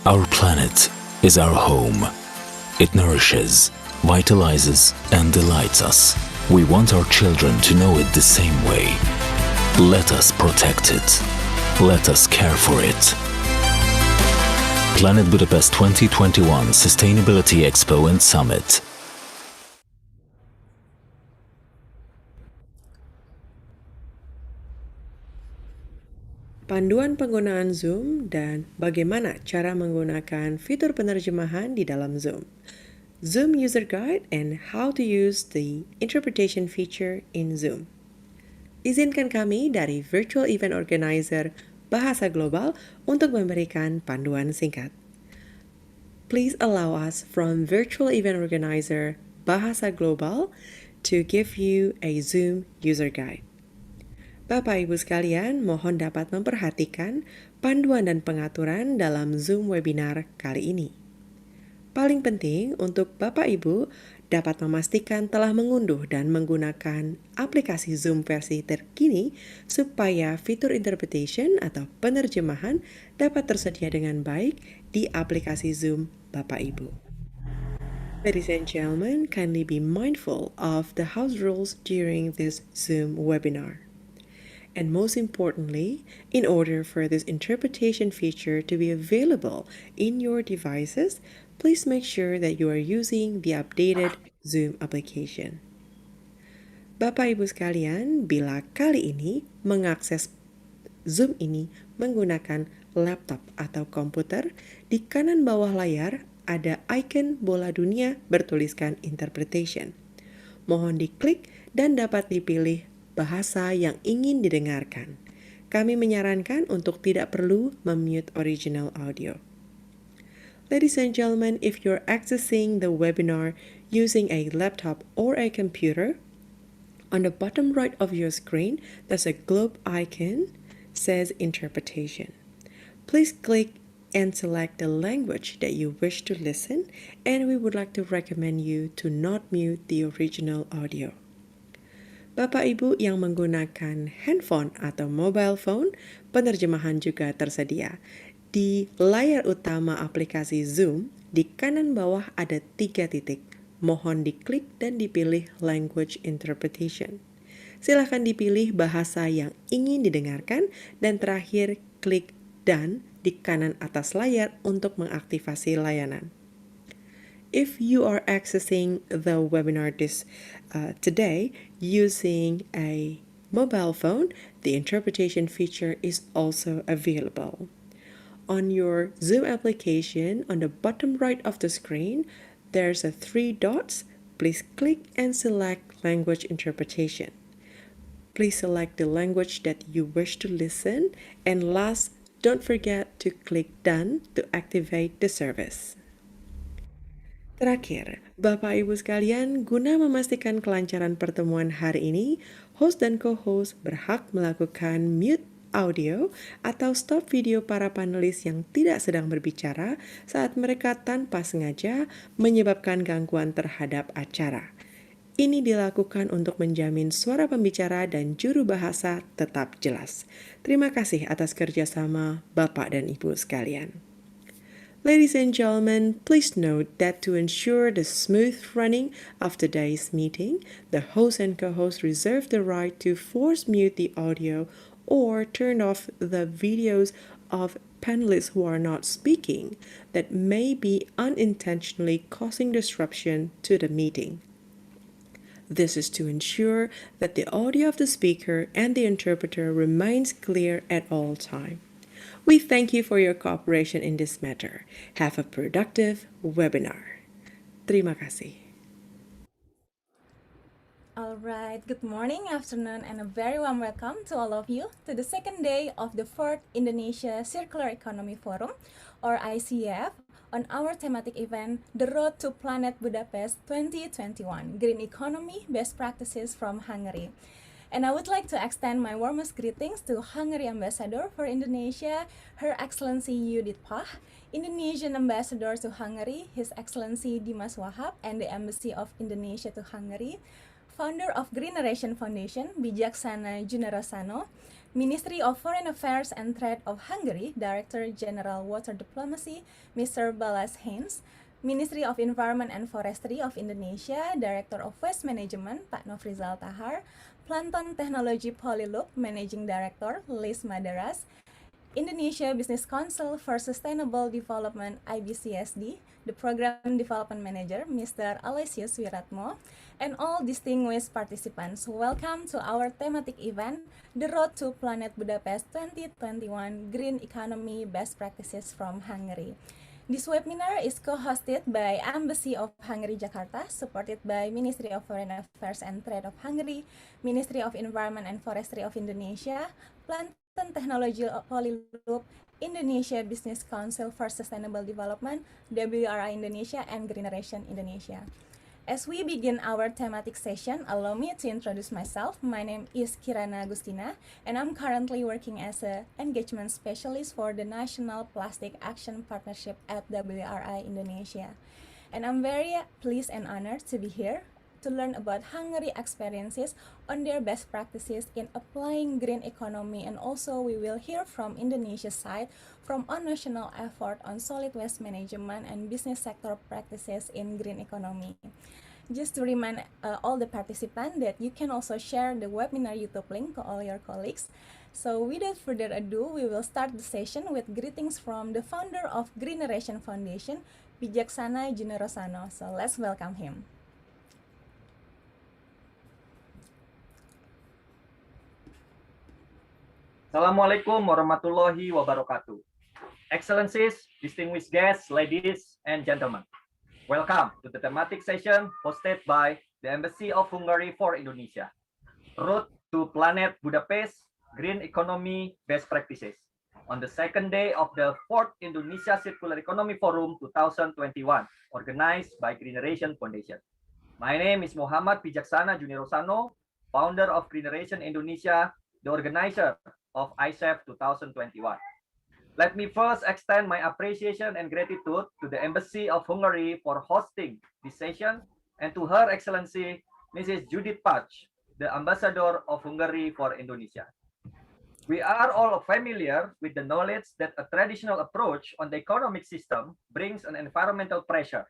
Our planet is our home. It nourishes, vitalizes, and delights us. We want our children to know it the same way. Let us protect it. Let us care for it. Planet Budapest 2021 Sustainability Expo and Summit. Panduan penggunaan Zoom dan bagaimana cara menggunakan fitur penerjemahan di dalam Zoom. Zoom User Guide and how to use the interpretation feature in Zoom. Izinkan kami dari Virtual Event Organizer Bahasa Global untuk memberikan panduan singkat. Please allow us from Virtual Event Organizer Bahasa Global to give you a Zoom User Guide. Bapak Ibu sekalian, mohon dapat memperhatikan panduan dan pengaturan dalam Zoom webinar kali ini. Paling penting untuk Bapak Ibu dapat memastikan telah mengunduh dan menggunakan aplikasi Zoom versi terkini supaya fitur interpretation atau penerjemahan dapat tersedia dengan baik di aplikasi Zoom Bapak Ibu. Ladies and gentlemen, kindly be mindful of the house rules during this Zoom webinar. And most importantly, in order for this interpretation feature to be available in your devices, please make sure that you are using the updated Zoom application. Bapak Ibu sekalian, bila kali ini mengakses Zoom ini menggunakan laptop atau komputer, di kanan bawah layar ada icon bola dunia bertuliskan interpretation. Mohon diklik dan dapat dipilih bahasa yang ingin didengarkan. Kami menyarankan untuk tidak perlu memute original audio. Ladies and gentlemen, if you're accessing the webinar using a laptop or a computer, on the bottom right of your screen, there's a globe icon says interpretation. Please click and select the language that you wish to listen, and we would like to recommend you to not mute the original audio. Bapak Ibu yang menggunakan handphone atau mobile phone, penerjemahan juga tersedia. Di layar utama aplikasi Zoom, di kanan bawah ada 3 titik. Mohon diklik dan dipilih Language Interpretation. Silakan dipilih bahasa yang ingin didengarkan dan terakhir klik Done di kanan atas layar untuk mengaktifasi layanan. If you are accessing the webinar today using a mobile phone, the interpretation feature is also available. On your Zoom application, on the bottom right of the screen, there's a 3 dots. Please click and select language interpretation. Please select the language that you wish to listen. And last, don't forget to click Done to activate the service. Terakhir, Bapak Ibu sekalian, guna memastikan kelancaran pertemuan hari ini, host dan co-host berhak melakukan mute audio atau stop video para panelis yang tidak sedang berbicara saat mereka tanpa sengaja menyebabkan gangguan terhadap acara. Ini dilakukan untuk menjamin suara pembicara dan juru bahasa tetap jelas. Terima kasih atas kerjasama Bapak dan Ibu sekalian. Ladies and gentlemen, please note that to ensure the smooth running of today's meeting, the host and co-host reserve the right to force mute the audio or turn off the videos of panelists who are not speaking that may be unintentionally causing disruption to the meeting. This is to ensure that the audio of the speaker and the interpreter remains clear at all times. We thank you for your cooperation in this matter. Have a productive webinar. Terima kasih. Alright, good morning, afternoon, and a very warm welcome to all of you to the second day of the 4th Indonesia Circular Economy Forum, or ICEF, on our thematic event, The Road to Planet Budapest 2021, Green Economy Best Practices from Hungary. And I would like to extend my warmest greetings to Hungary Ambassador for Indonesia, Her Excellency Judith Pah, Indonesian Ambassador to Hungary, His Excellency Dimas Wahab, and the Embassy of Indonesia to Hungary, founder of Greeneration Foundation, Bijaksana Junarosano, Ministry of Foreign Affairs and Trade of Hungary, Director General Water Diplomacy, Mr. Balas Haynes, Ministry of Environment and Forestry of Indonesia, Director of Waste Management, Pak Nofrizal Tahar, Plankton Technology Polyloop, Managing Director, Liz Madaras, Indonesia Business Council for Sustainable Development, IBCSD, the Program Development Manager, Mr. Aloysius Wiratmo, and all distinguished participants. Welcome to our thematic event, The Road to Planet Budapest 2021 Green Economy Best Practices from Hungary. This webinar is co-hosted by Embassy of Hungary, Jakarta, supported by Ministry of Foreign Affairs and Trade of Hungary, Ministry of Environment and Forestry of Indonesia, Plankton Technology Polyloop, Indonesia Business Council for Sustainable Development, WRI Indonesia, and Greeneration Indonesia. As we begin our thematic session, allow me to introduce myself. My name is Kirana Agustina, and I'm currently working as an engagement specialist for the National Plastic Action Partnership at WRI Indonesia. And I'm very pleased and honored to be here to learn about Hungary experiences on their best practices in applying green economy, and also we will hear from Indonesia's side from our national effort on solid waste management and business sector practices in green economy. Just to remind all the participants that you can also share the webinar YouTube link to all your colleagues. So without further ado, we will start the session with greetings from the founder of Greeneration Foundation, Bijaksana Junarosano. So let's welcome him. Assalamualaikum warahmatullahi wabarakatuh. Excellencies, distinguished guests, ladies and gentlemen. Welcome to the thematic session hosted by the Embassy of Hungary for Indonesia. Road to Planet Budapest, Green Economy Best Practices. On the second day of the 4th Indonesia Circular Economy Forum 2021, organized by Greeneration Foundation. My name is Muhammad Bijaksana Junarosano, founder of Greeneration Indonesia, the organizer of ICEF 2021. Let me first extend my appreciation and gratitude to the Embassy of Hungary for hosting this session, and to Her Excellency Mrs. Judith Pach, the Ambassador of Hungary for Indonesia. We are all familiar with the knowledge that a traditional approach on the economic system brings an environmental pressure,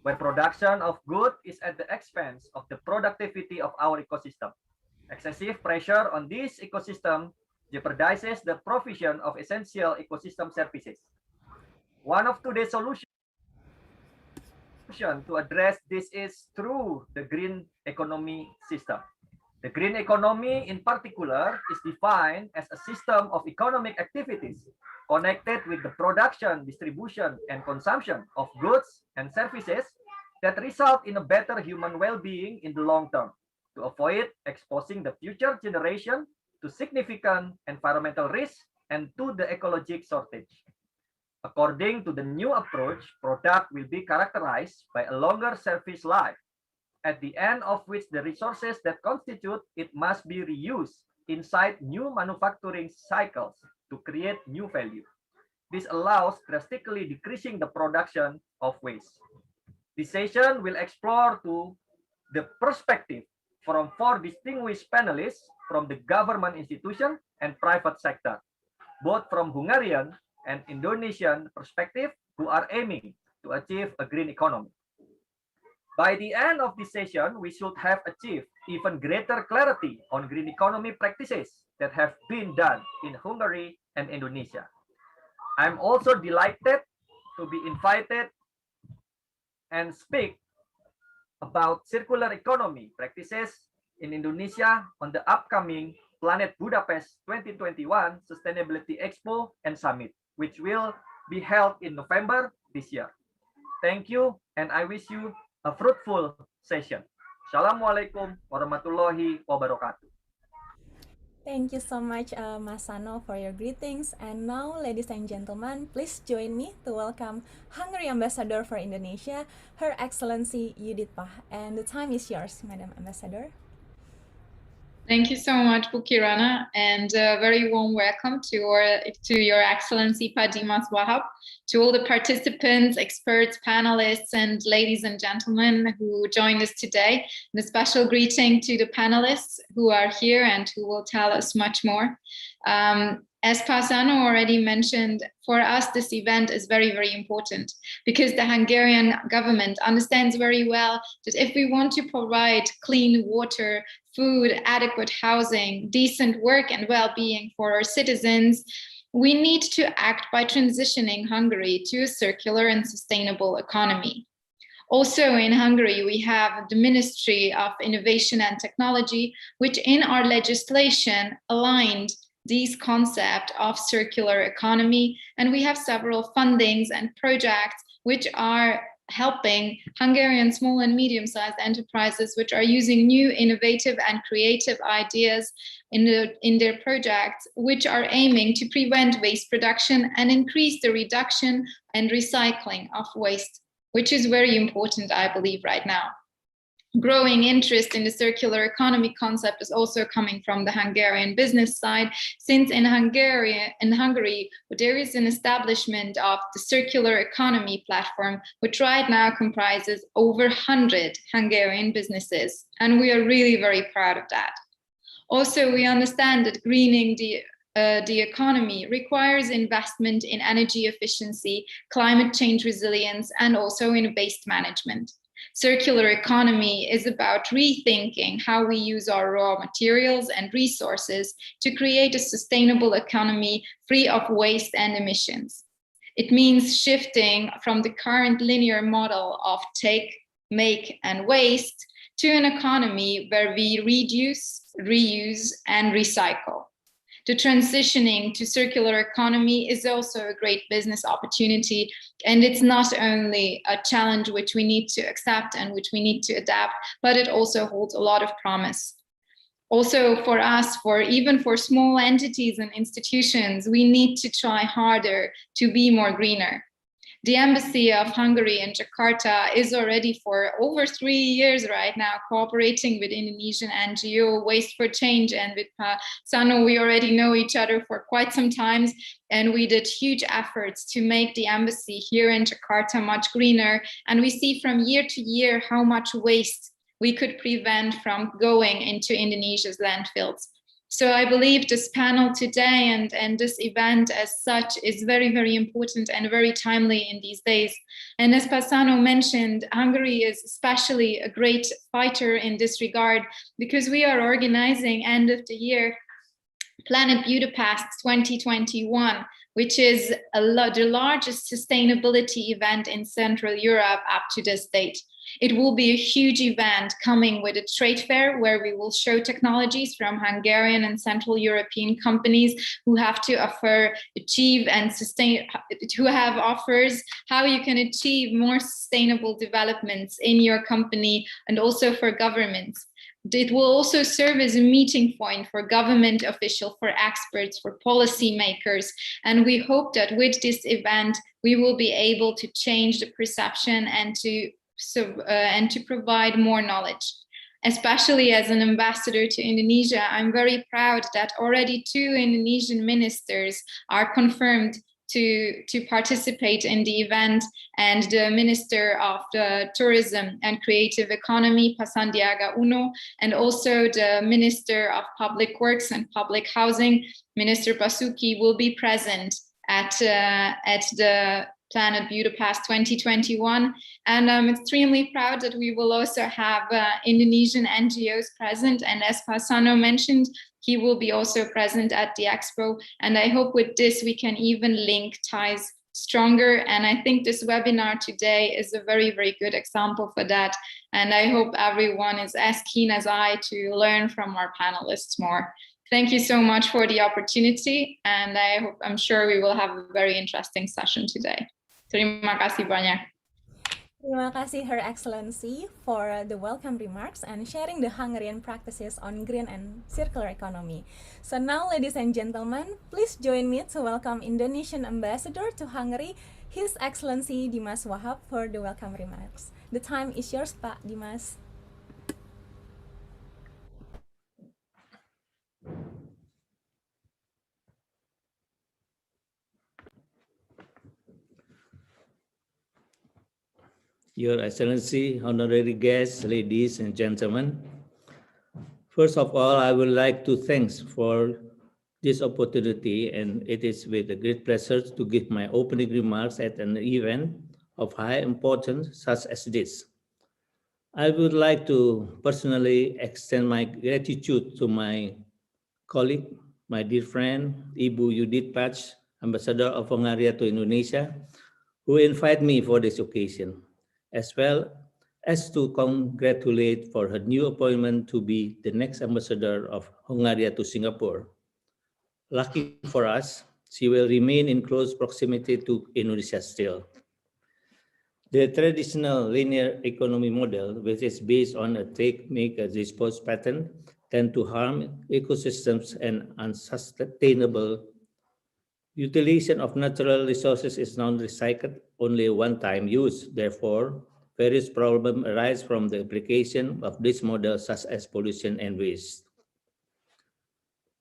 where production of goods is at the expense of the productivity of our ecosystem. Excessive pressure on this ecosystem jeopardizes the provision of essential ecosystem services. One of today's solutions to address this is through the green economy system. The green economy in particular is defined as a system of economic activities connected with the production, distribution, and consumption of goods and services that result in a better human well-being in the long term, to avoid exposing the future generation to significant environmental risks and to the ecological shortage. According to the new approach, product will be characterized by a longer service life, at the end of which the resources that constitute it must be reused inside new manufacturing cycles to create new value. This allows drastically decreasing the production of waste. This session will explore the perspective from 4 distinguished panelists from the government institution and private sector, both from Hungarian and Indonesian perspective, who are aiming to achieve a green economy. By the end of this session, we should have achieved even greater clarity on green economy practices that have been done in Hungary and Indonesia. I'm also delighted to be invited and speak about circular economy practices in Indonesia on the upcoming Planet Budapest 2021 Sustainability Expo and Summit, which will be held in November this year. Thank you, and I wish you a fruitful session. Assalamualaikum warahmatullahi wabarakatuh. Thank you so much, Masano, for your greetings. And now, ladies and gentlemen, please join me to welcome Hungary Ambassador for Indonesia, Her Excellency Judith Pach. And the time is yours, Madam Ambassador. Thank you so much, Kirana, and a very warm welcome to Your Excellency Pak Dimas Wahab, To all the participants, experts, panelists, and ladies and gentlemen who joined us today, and a special greeting to the panelists who are here and who will tell us much more. As Pasano already mentioned, for us, this event is very, very important because the Hungarian government understands very well that if we want to provide clean water, food, adequate housing, decent work and well-being for our citizens, we need to act by transitioning Hungary to a circular and sustainable economy. Also in Hungary, we have the Ministry of Innovation and Technology, which in our legislation aligned these concepts of circular economy. And we have several fundings and projects which are helping Hungarian small and medium-sized enterprises which are using new, innovative and creative ideas in their projects, which are aiming to prevent waste production and increase the reduction and recycling of waste, which is very important, I believe, right now. Growing interest in the circular economy concept is also coming from the Hungarian business side, since in Hungary, there is an establishment of the circular economy platform, which right now comprises over 100 Hungarian businesses. And we are really very proud of that. Also, we understand that greening the economy requires investment in energy efficiency, climate change resilience, and also in waste management. Circular economy is about rethinking how we use our raw materials and resources to create a sustainable economy free of waste and emissions. It means shifting from the current linear model of take, make, and waste to an economy where we reduce, reuse, and recycle. The transitioning to circular economy is also a great business opportunity, and it's not only a challenge which we need to accept and which we need to adapt, but it also holds a lot of promise. Also for us, even for small entities and institutions, we need to try harder to be more greener. The Embassy of Hungary in Jakarta is already for over 3 years right now cooperating with Indonesian NGO Waste for Change, and with Sano, we already know each other for quite some time, and we did huge efforts to make the embassy here in Jakarta much greener. And we see from year to year how much waste we could prevent from going into Indonesia's landfills. So I believe this panel today and this event as such is very, very important and very timely in these days. And as Pasano mentioned, Hungary is especially a great fighter in this regard because we are organizing end of the year Planet Budapest 2021, which is the largest sustainability event in Central Europe up to this date. It will be a huge event coming with a trade fair where we will show technologies from Hungarian and Central European companies who have to achieve and sustain, who have offers how you can achieve more sustainable developments in your company and also for governments. It will also serve as a meeting point for government officials, for experts, for policymakers. And we hope that with this event, we will be able to change the perception and to provide more knowledge. Especially as an ambassador to Indonesia, I'm very proud that already 2 Indonesian ministers are confirmed to participate in the event, and the Minister of the Tourism and Creative Economy, Pasandiaga Uno, and also the Minister of Public Works and Public Housing, Minister Basuki, will be present at the Planet Budapest 2021. And I'm extremely proud that we will also have Indonesian NGOs present. And as Pasano mentioned, he will be also present at the expo. And I hope with this we can even link ties stronger. And I think this webinar today is a very, very good example for that. And I hope everyone is as keen as I to learn from our panelists more. Thank you so much for the opportunity. And I'm sure we will have a very interesting session today. Terima kasih banyak. Terima kasih, Her Excellency, for the welcome remarks and sharing the Hungarian practices on green and circular economy. So now, ladies and gentlemen, please join me to welcome Indonesian Ambassador to Hungary, His Excellency Dimas Wahab, for the welcome remarks. The time is yours, Pak Dimas. Your Excellency, honorary guests, ladies and gentlemen. First of all, I would like to thank for this opportunity, and it is with a great pleasure to give my opening remarks at an event of high importance such as this. I would like to personally extend my gratitude to my colleague, my dear friend, Ibu Judith Patch, Ambassador of Hungary to Indonesia, who invited me for this occasion, as well as to congratulate for her new appointment to be the next ambassador of Hungary to Singapore. Lucky for us, she will remain in close proximity to Indonesia still. The traditional linear economy model, which is based on a take, make, and dispose pattern, tend to harm ecosystems and unsustainable. Utilization of natural resources is non-recycled, only one-time use. Therefore, various problems arise from the application of this model, such as pollution and waste.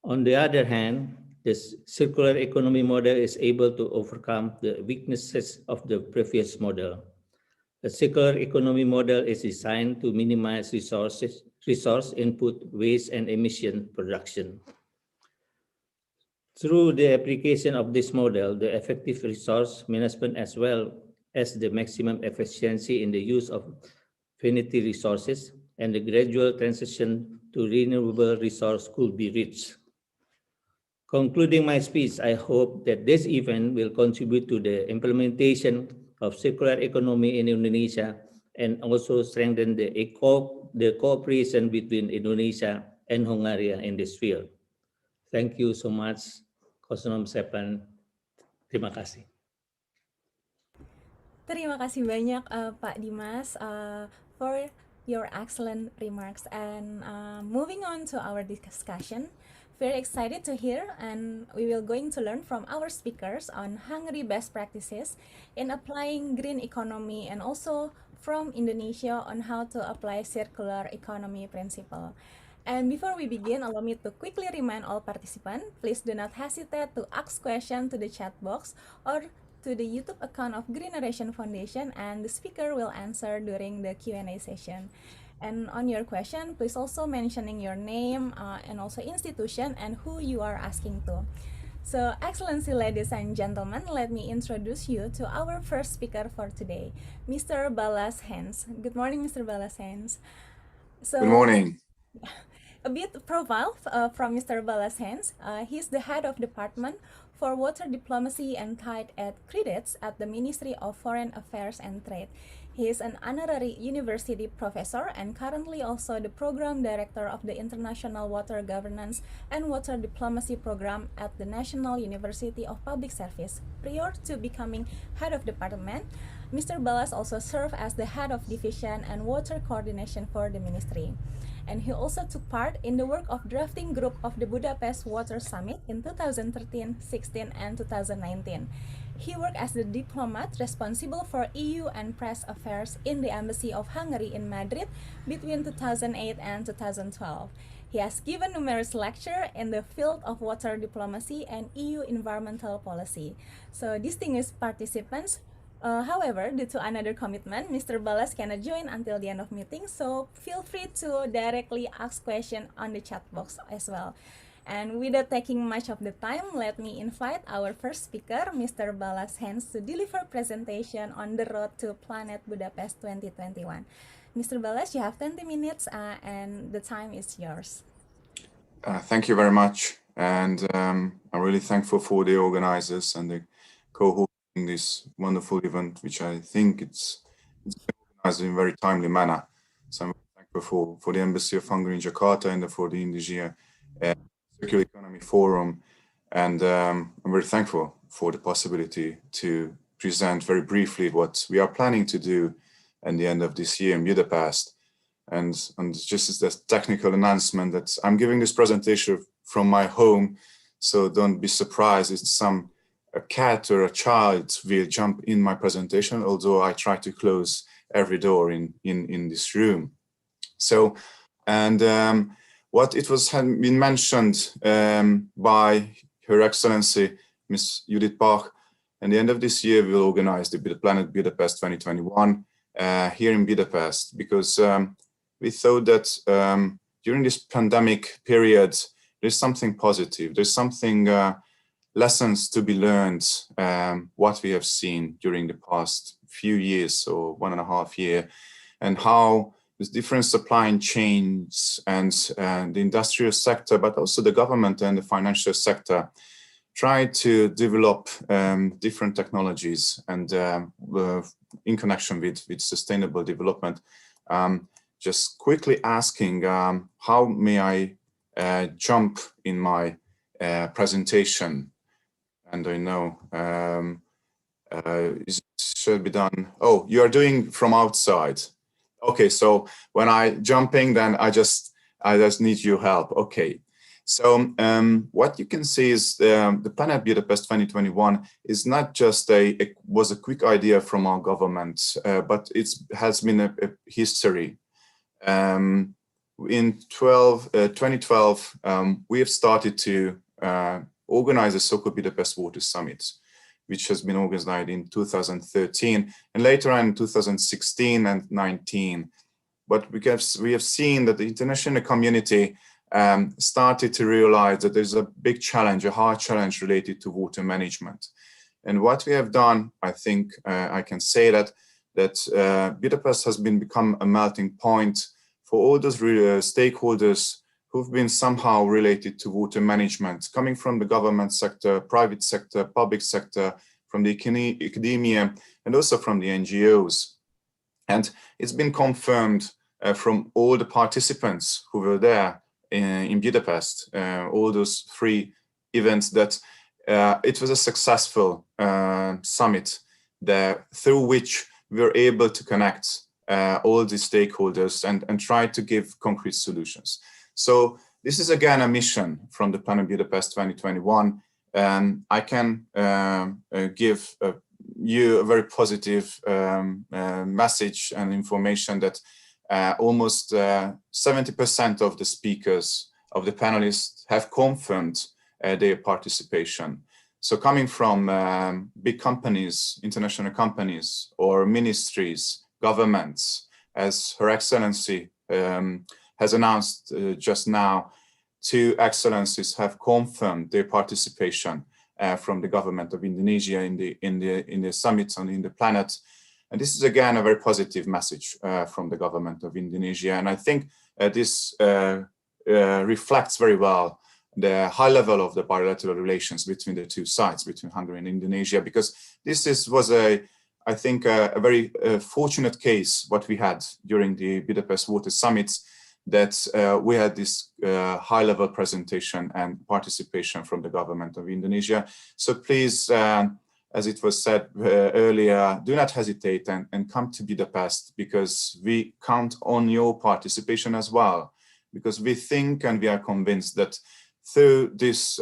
On the other hand, this circular economy model is able to overcome the weaknesses of the previous model. The circular economy model is designed to minimize resource input, waste, and emission production. Through the application of this model, the effective resource management as well as the maximum efficiency in the use of finite resources and the gradual transition to renewable resource could be reached. Concluding my speech, I hope that this event will contribute to the implementation of circular economy in Indonesia and also strengthen the cooperation between Indonesia and Hungary in this field. Thank you so much. 007. Terima kasih. Terima kasih banyak Pak Dimas for your excellent remarks. And moving on to our discussion, very excited to hear, and we will going to learn from our speakers on Hungary best practices in applying green economy, and also from Indonesia on how to apply circular economy principle. And before we begin, allow me to quickly remind all participants, please do not hesitate to ask questions to the chat box or to the YouTube account of Green Narration Foundation, and the speaker will answer during the Q&A session. And on your question, please also mentioning your name and also institution and who you are asking to. So, Excellency, ladies and gentlemen, let me introduce you to our first speaker for today, Mr. Balas Hens. Good morning, Mr. Balas Hens. So, good morning. A bit profile from Mr. Balas Hens. He's the head of department for water diplomacy and trade at credits at the Ministry of Foreign Affairs and Trade. He is an honorary university professor and currently also the program director of the International Water Governance and Water Diplomacy Program at the National University of Public Service. Prior to becoming head of department, Mr. Balas also served as the head of division and water coordination for the ministry. And he also took part in the work of drafting group of the Budapest Water Summit in 2013, 16, and 2019. He worked as the diplomat responsible for EU and press affairs in the Embassy of Hungary in Madrid between 2008 and 2012. He has given numerous lectures in the field of water diplomacy and EU environmental policy. So, distinguished participants, however, due to another commitment, Mr. Balas cannot join until the end of meeting, so feel free to directly ask questions on the chat box as well. And without taking much of the time, let me invite our first speaker, Mr. Balas Hens, to deliver presentation on the road to Planet Budapest 2021. Mr. Balas, you have 20 minutes and the time is yours. Thank you very much. And I'm really thankful for the organizers and the co-hosts this wonderful event, which I think it's organized in a very timely manner. So I'm thankful for the Embassy of Hungary in Jakarta and for the Indonesia Circular Economy Forum. And I'm very thankful for the possibility to present very briefly what we are planning to do at the end of this year in Budapest. And just as a technical announcement that I'm giving this presentation from my home, so don't be surprised if a cat or a child will jump in my presentation, although I try to close every door in this room. So, and what it had been mentioned by Her Excellency, Ms. Judith Bach, at the end of this year, we'll organize the Planet Budapest 2021. here in Budapest, because we thought that during this pandemic period, there's something positive, there's something lessons to be learned, what we have seen during the past few years or 1.5 years, and how the different supply chains and the industrial sector, but also the government and the financial sector, try to develop different technologies and in connection with sustainable development. Just quickly asking, how may I jump in my presentation? And I know it should be done. Oh, you are doing from outside. Okay, so when I jumping, then I just need your help. Okay, so what you can see is the Planet Budapest 2021 is not just was a quick idea from our government, but it has been a history. In 2012, we have started to organize a so-called Budapest Water Summit, which has been organized in 2013 and later on in 2016 and 19. But because we have seen that the international community started to realize that there's a big challenge, a hard challenge related to water management. And what we have done, I think I can say that Budapest has become a melting point for all those stakeholders who've been somehow related to water management, coming from the government sector, private sector, public sector, from the academia, and also from the NGOs. And it's been confirmed from all the participants who were there in Budapest, all those 3 events, that it was a successful summit there, through which we were able to connect all the stakeholders and try to give concrete solutions. So this is again a mission from the Planet Budapest 2021. I can give you a very positive message and information that almost 70% of the speakers, of the panelists, have confirmed their participation. So coming from big companies, international companies, or ministries, governments, as Her Excellency has announced just now, 2 excellencies have confirmed their participation from the government of Indonesia in the summit and in the Planet. And this is again a very positive message from the government of Indonesia. And I think this reflects very well the high level of the bilateral relations between the 2 sides, between Hungary and Indonesia, because this was I think a very fortunate case what we had during the Budapest Water Summits, that we had this high-level presentation and participation from the government of Indonesia. So please, as it was said earlier, do not hesitate and come to Budapest, because we count on your participation as well, because we think and we are convinced that through this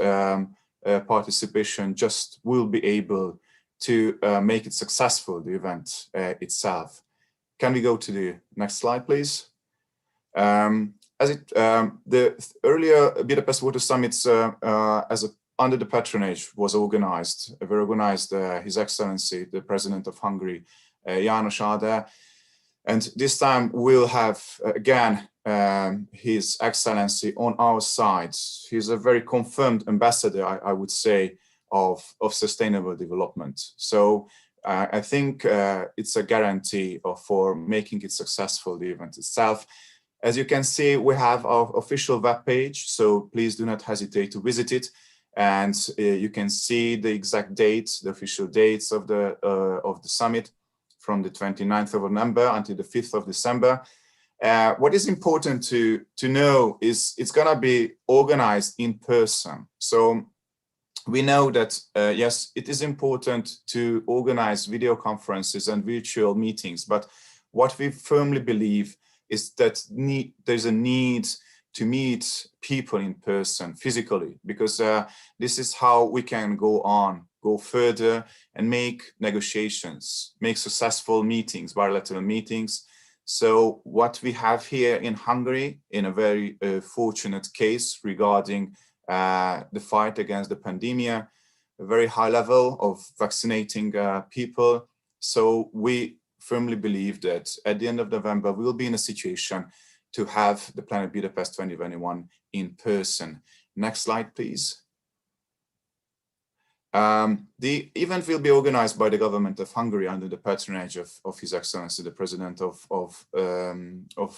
participation, just we'll be able to make it successful, the event itself. Can we go to the next slide, please? The earlier Budapest Water Summits under the patronage was organized. We organized His Excellency, the President of Hungary, János Áder. And this time we'll have, again, His Excellency on our side. He's a very confirmed ambassador, I would say, of sustainable development. So I think it's a guarantee for making it successful, the event itself. As you can see, we have our official webpage, so please do not hesitate to visit it. And you can see the exact dates, the official dates of the summit, from the 29th of November until the 5th of December. What is important to know is it's gonna be organized in person. So we know that, yes, it is important to organize video conferences and virtual meetings, but what we firmly believe is that there's a need to meet people in person, physically, because this is how we can go further and make negotiations, make successful meetings, bilateral meetings. So what we have here in Hungary, in a very fortunate case regarding the fight against the pandemic, a very high level of vaccinating people. So we firmly believe that at the end of November, we will be in a situation to have the Planet Budapest 2021 in person. Next slide, please. The event will be organized by the government of Hungary under the patronage of His Excellency, the President of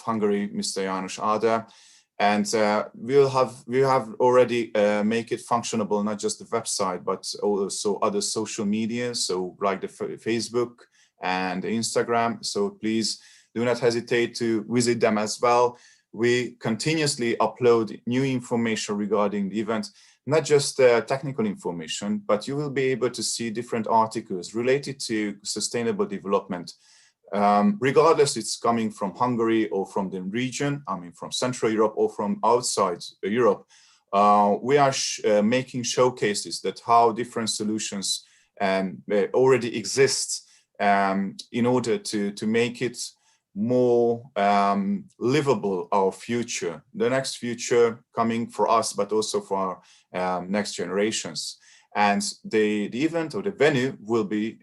Hungary, Mr. János Áder. And we have already make it functionable, not just the website, but also other social media, so like the Facebook and the Instagram. So please do not hesitate to visit them as well. We continuously upload new information regarding the event, not just technical information, but you will be able to see different articles related to sustainable development. Regardless it's coming from Hungary or from the region, I mean from Central Europe or from outside Europe, we are making showcases that how different solutions already exist in order to make it more livable, our future, the next future coming for us, but also for our next generations. And the event or the venue will be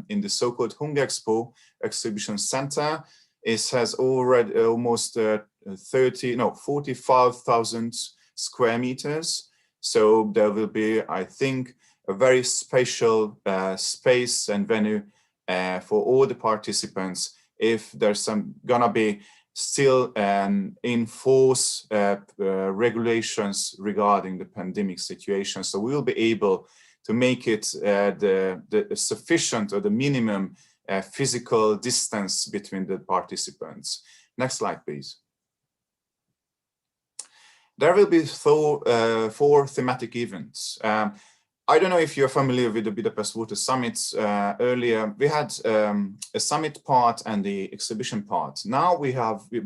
in the so-called Hungexpo Exhibition Center. It has already almost 45,000 square meters. So there will be, I think, a very special space and venue for all the participants. If there's gonna be still in force regulations regarding the pandemic situation, so we will be able to make it the sufficient or the minimum physical distance between the participants. Next slide, please. There will be four thematic events. I don't know if you're familiar with the Budapest Water Summits. Earlier, we had a summit part and the exhibition part. Now we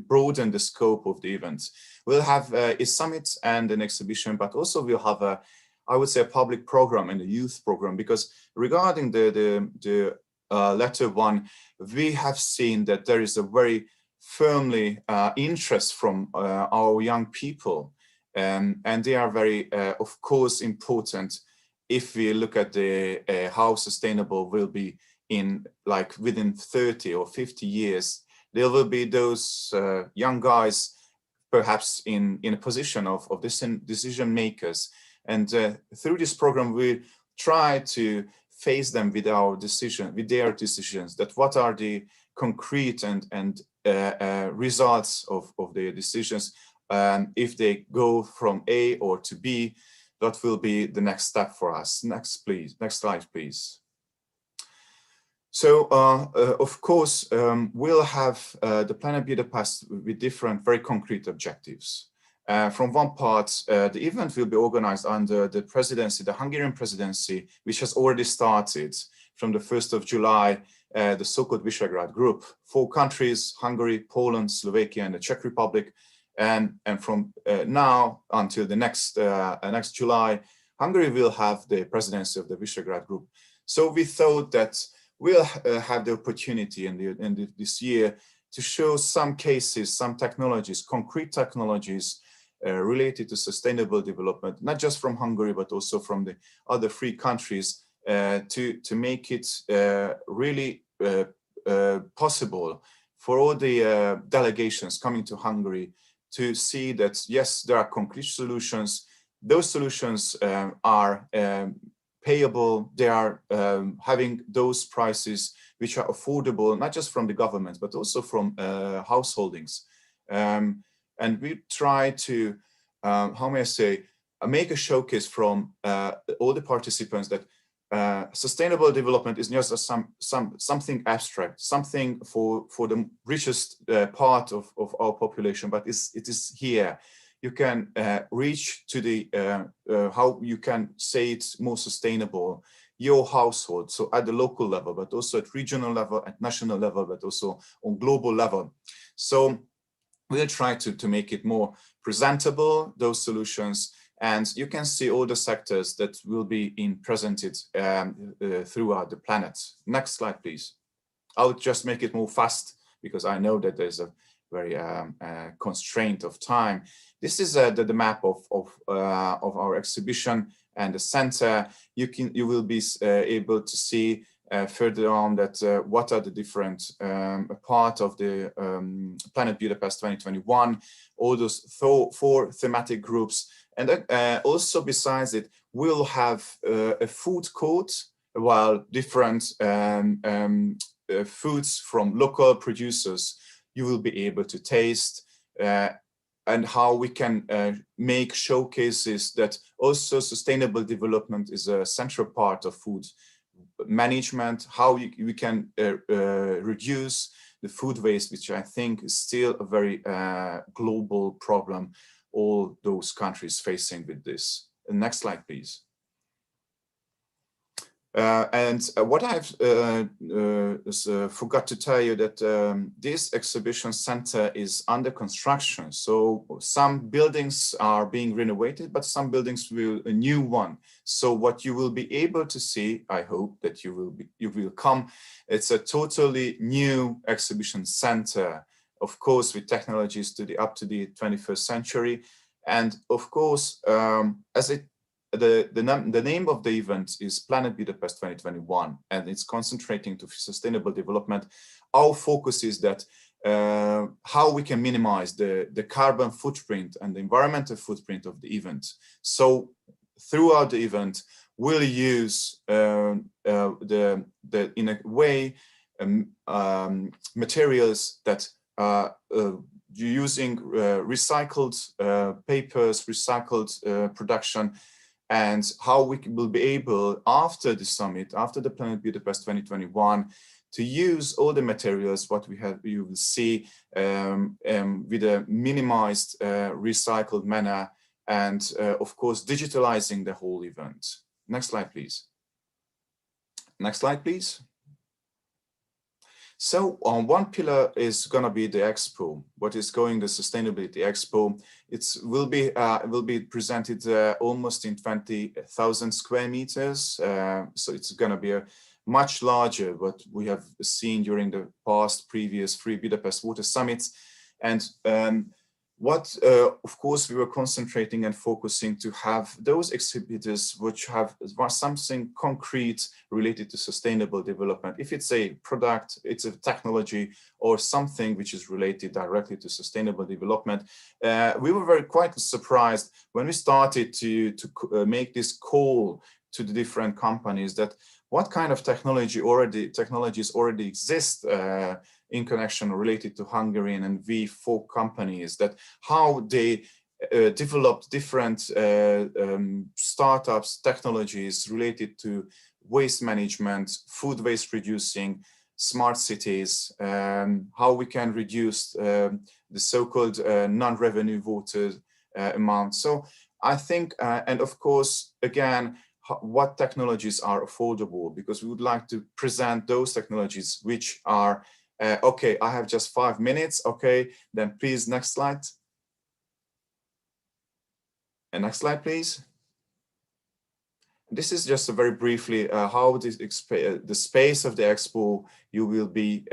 broadened the scope of the events. We'll have a summit and an exhibition, but also we'll have I would say a public program and a youth program, because regarding the latter one, we have seen that there is a very firmly interest from our young people, and they are very, of course, important. If we look at the how sustainable will be in like within 30 or 50 years, there will be those young guys perhaps in a position of decision makers. And through this program, we try to face them with their decisions, that what are the concrete and results of their decisions. If they go from A or to B, that will be the next step for us. Next, please. Next slide, please. So, of course, we'll have the Planet Budapest with different, very concrete objectives. From one part, the event will be organized under the presidency, the Hungarian presidency, which has already started from the 1st of July, the so-called Visegrad Group. 4 countries, Hungary, Poland, Slovakia, and the Czech Republic. And from now until the next July, Hungary will have the presidency of the Visegrad Group. So we thought that we'll have the opportunity in this year to show some cases, some technologies, concrete technologies related to sustainable development, not just from Hungary, but also from the other 3 countries, to make it really possible for all the delegations coming to Hungary to see that, yes, there are concrete solutions. Those solutions are payable. They are having those prices which are affordable, not just from the government, but also from householdings. And we try to, how may I say, make a showcase from all the participants that sustainable development is not just something abstract, something for the richest part of our population, but it is here. You can reach to the how you can say it's more sustainable, your household, so at the local level, but also at regional level, at national level, but also on global level. So we'll try to make it more presentable, those solutions, and you can see all the sectors that will be presented throughout the planet. Next slide, please. I'll just make it more fast because I know that there's a very constraint of time. This is the map of our exhibition and the center. You will be able to see further on that what are the different part of the Planet Budapest 2021, all those 4 thematic groups. And also besides it, we'll have a food court, while different foods from local producers you will be able to taste, and how we can make showcases that also sustainable development is a central part of food management, how we can reduce the food waste, which I think is still a very global problem all those countries facing with this. Next slide, please. What I've forgot to tell you that this exhibition center is under construction. So some buildings are being renovated, but some buildings will a new one. So what you will be able to see, I hope that you will come. It's a totally new exhibition center, of course, with technologies up to the 21st century, and of course, the name of the event is Planet Budapest 2021, and it's concentrating to sustainable development. Our focus is that how we can minimize the carbon footprint and the environmental footprint of the event. So throughout the event, we'll use in a way materials that are using recycled papers, recycled production, and how we will be able, after the summit, after the Planet Budapest 2021, to use all the materials what we have, you will see with a minimized recycled manner, and of course digitalizing the whole event. Next slide, please. Next slide, please. So one pillar is going to be the expo. What is going the Sustainability Expo? It will be presented almost in 20,000 square meters. So it's going to be a much larger what we have seen during the previous 3 Budapest Water Summits. And what, of course, we were concentrating and focusing to have those exhibitors which have something concrete related to sustainable development. If it's a product, it's a technology, or something which is related directly to sustainable development. We were quite surprised when we started to make this call to the different companies that what kind of technologies already exist in connection related to Hungarian and V4 companies, that how they developed different startups, technologies related to waste management, food waste reducing, smart cities, how we can reduce the so-called non-revenue water amount. So I think, and of course, again, what technologies are affordable, because we would like to present those technologies which are okay, I have just 5 minutes. Okay, then please, next slide. And next slide, please. This is just very briefly how the space of the expo you will be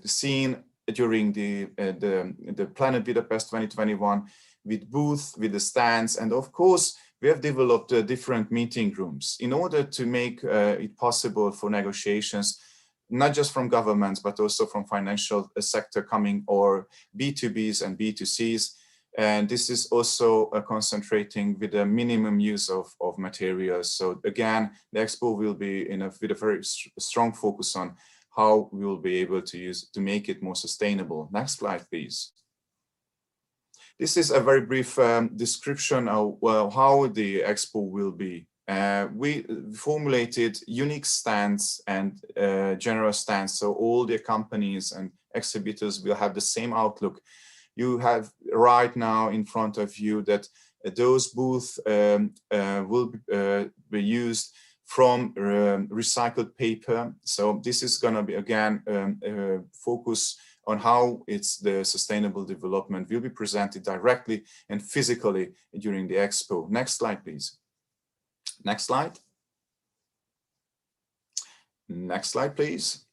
seen during the Planet Budapest 2021 with booths, with the stands, and of course we have developed different meeting rooms in order to make it possible for negotiations, not just from governments, but also from financial sector coming, or B2Bs and B2Cs. And this is also concentrating with a minimum use of materials. So again, the expo will be with a very strong focus on how we will be able to make it more sustainable. Next slide, please. This is a very brief description of how the expo will be. We formulated unique stands and general stands, so all the companies and exhibitors will have the same outlook. You have right now in front of you that those booths will be used from recycled paper. So this is going to be again focus on how the sustainable development will be presented directly and physically during the expo. Next slide, please. Next slide. Next slide, please.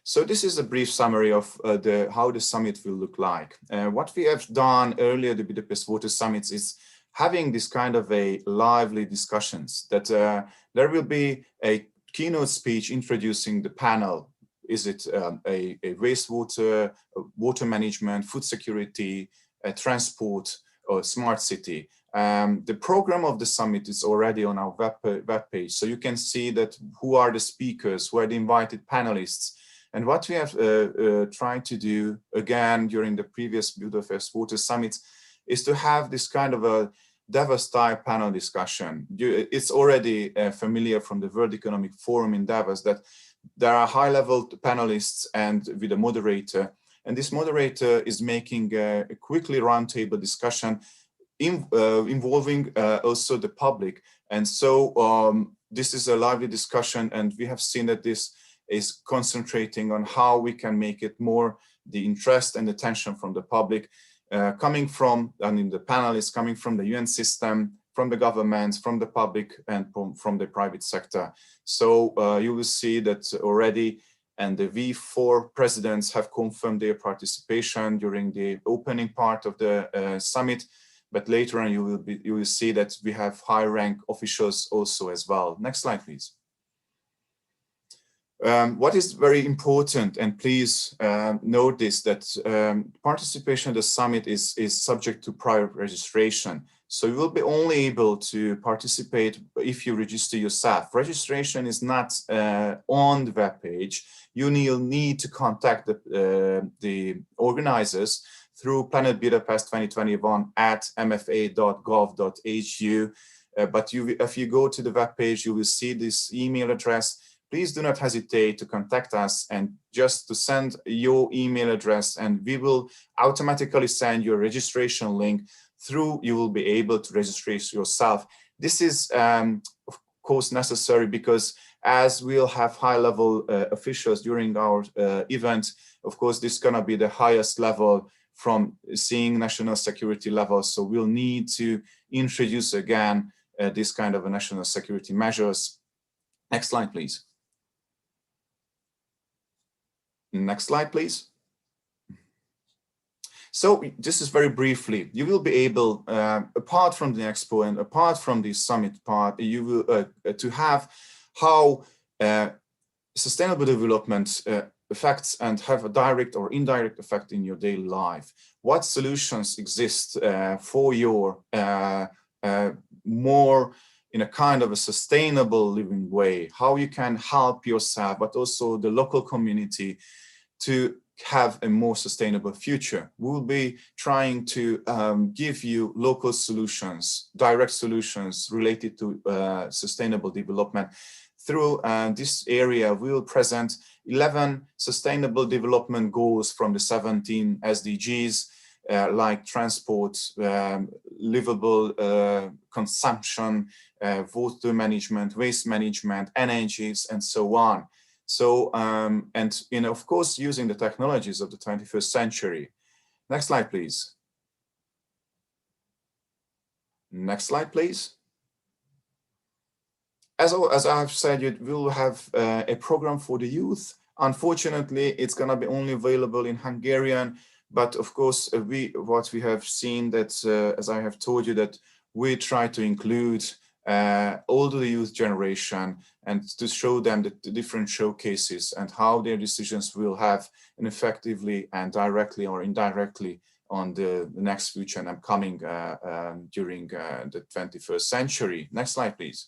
So this is a brief summary of how the summit will look like. What we have done earlier, the Budapest Water Summits, is having this kind of a lively discussions that there will be a keynote speech introducing the panel. Is it a wastewater, water management, food security, transport, or smart city? The program of the summit is already on our web page, so you can see that who are the speakers, who are the invited panelists. And what we have tried to do again during the previous Budapest Water Summits is to have this kind of a Davos-style panel discussion. It's already familiar from the World Economic Forum in Davos that there are high-level panelists and with a moderator. And this moderator is making a quickly roundtable discussion involving also the public. And so this is a lively discussion, and we have seen that this is concentrating on how we can make it more the interest and attention from the public coming from, I mean, the panelists coming from the UN system, from the governments, from the public, and from the private sector. So you will see that already, and the V4 presidents have confirmed their participation during the opening part of the summit. But later on, you will see that we have high-rank officials also as well. Next slide, please. What is very important, and please note this, that participation at the summit is subject to prior registration. So you will be only able to participate if you register yourself. Registration is not on the webpage. You need to contact the organizers through Planet Budapest 2021 at mfa.gov.hu. But if you go to the webpage, you will see this email address. Please do not hesitate to contact us and just to send your email address, and we will automatically send your registration link through. You will be able to register yourself. This is, of course, necessary because as we'll have high-level officials during our event, of course, this is going to be the highest level from seeing national security levels. So we'll need to introduce again this kind of a national security measures. Next slide, please. Next slide, please. So this is very briefly, you will be able, apart from the expo and apart from the summit part, you will to have how sustainable development affects and have a direct or indirect effect in your daily life. What solutions exist for your more in a kind of a sustainable living way, how you can help yourself, but also the local community to have a more sustainable future. We'll be trying to give you local solutions, direct solutions related to sustainable development. Through this area, we will present 11 sustainable development goals from the 17 SDGs, like transport, livable consumption, water management, waste management, energies, and so on. So, and of course, using the technologies of the 21st century. Next slide, please. Next slide, please. As I have said, you will have a program for the youth. Unfortunately, it's going to be only available in Hungarian. But of course, what we have seen that, as I have told you, that we try to include all the youth generation and to show them the different showcases and how their decisions will have an effectively and directly or indirectly on the next future and upcoming during the 21st century. Next slide, please.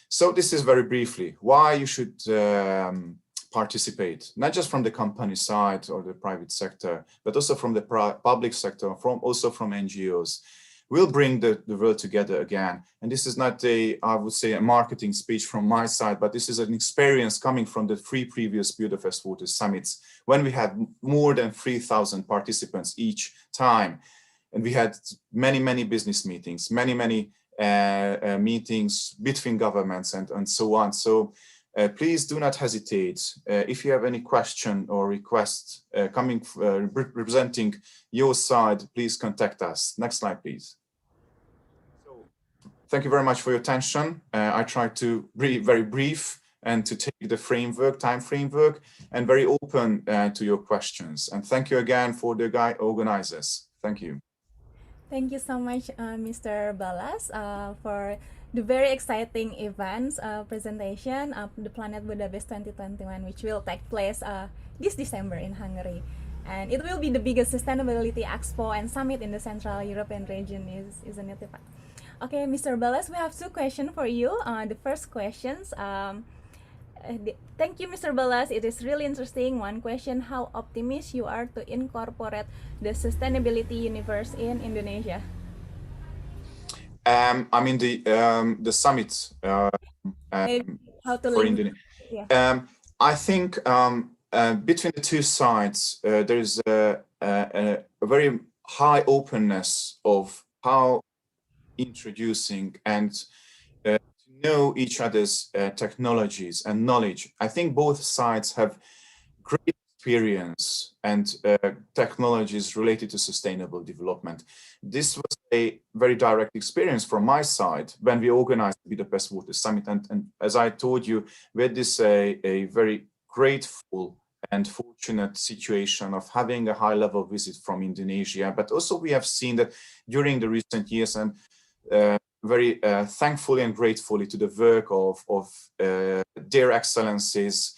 So this is very briefly why you should participate, not just from the company side or the private sector, but also from the public sector, also from NGOs. We'll bring the world together again. And this is not I would say, a marketing speech from my side, but this is an experience coming from the 3 previous Budapest Water Summits, when we had more than 3,000 participants each time. And we had many, many business meetings, many, many meetings between governments and so on. So please do not hesitate. If you have any question or request coming representing your side, please contact us. Next slide, please. So, thank you very much for your attention. I tried to be very brief and to take the time framework, and very open to your questions. And thank you again for the organizers. Thank you. Thank you so much, Mr. Balas, for the very exciting events presentation of the Planet Budapest 2021, which will take place this December in Hungary. And it will be the biggest sustainability expo and summit in the Central European region, isn't it, Pak? Okay, Mr. Balas, we have two questions for you. The first questions, thank you, Mr. Balas. It is really interesting. One question: how optimistic you are to incorporate the sustainability universe in Indonesia? I mean the summit How to for link? Indonesia. Yeah. I think between the two sides there is a very high openness of how introducing and to know each other's technologies and knowledge. I think both sides have great experience and technologies related to sustainable development. This was a very direct experience from my side when we organized the Budapest Water Summit. And as I told you, we had this a very grateful and fortunate situation of having a high-level visit from Indonesia. But also we have seen that during the recent years, and very thankfully and gratefully to the work of their excellencies,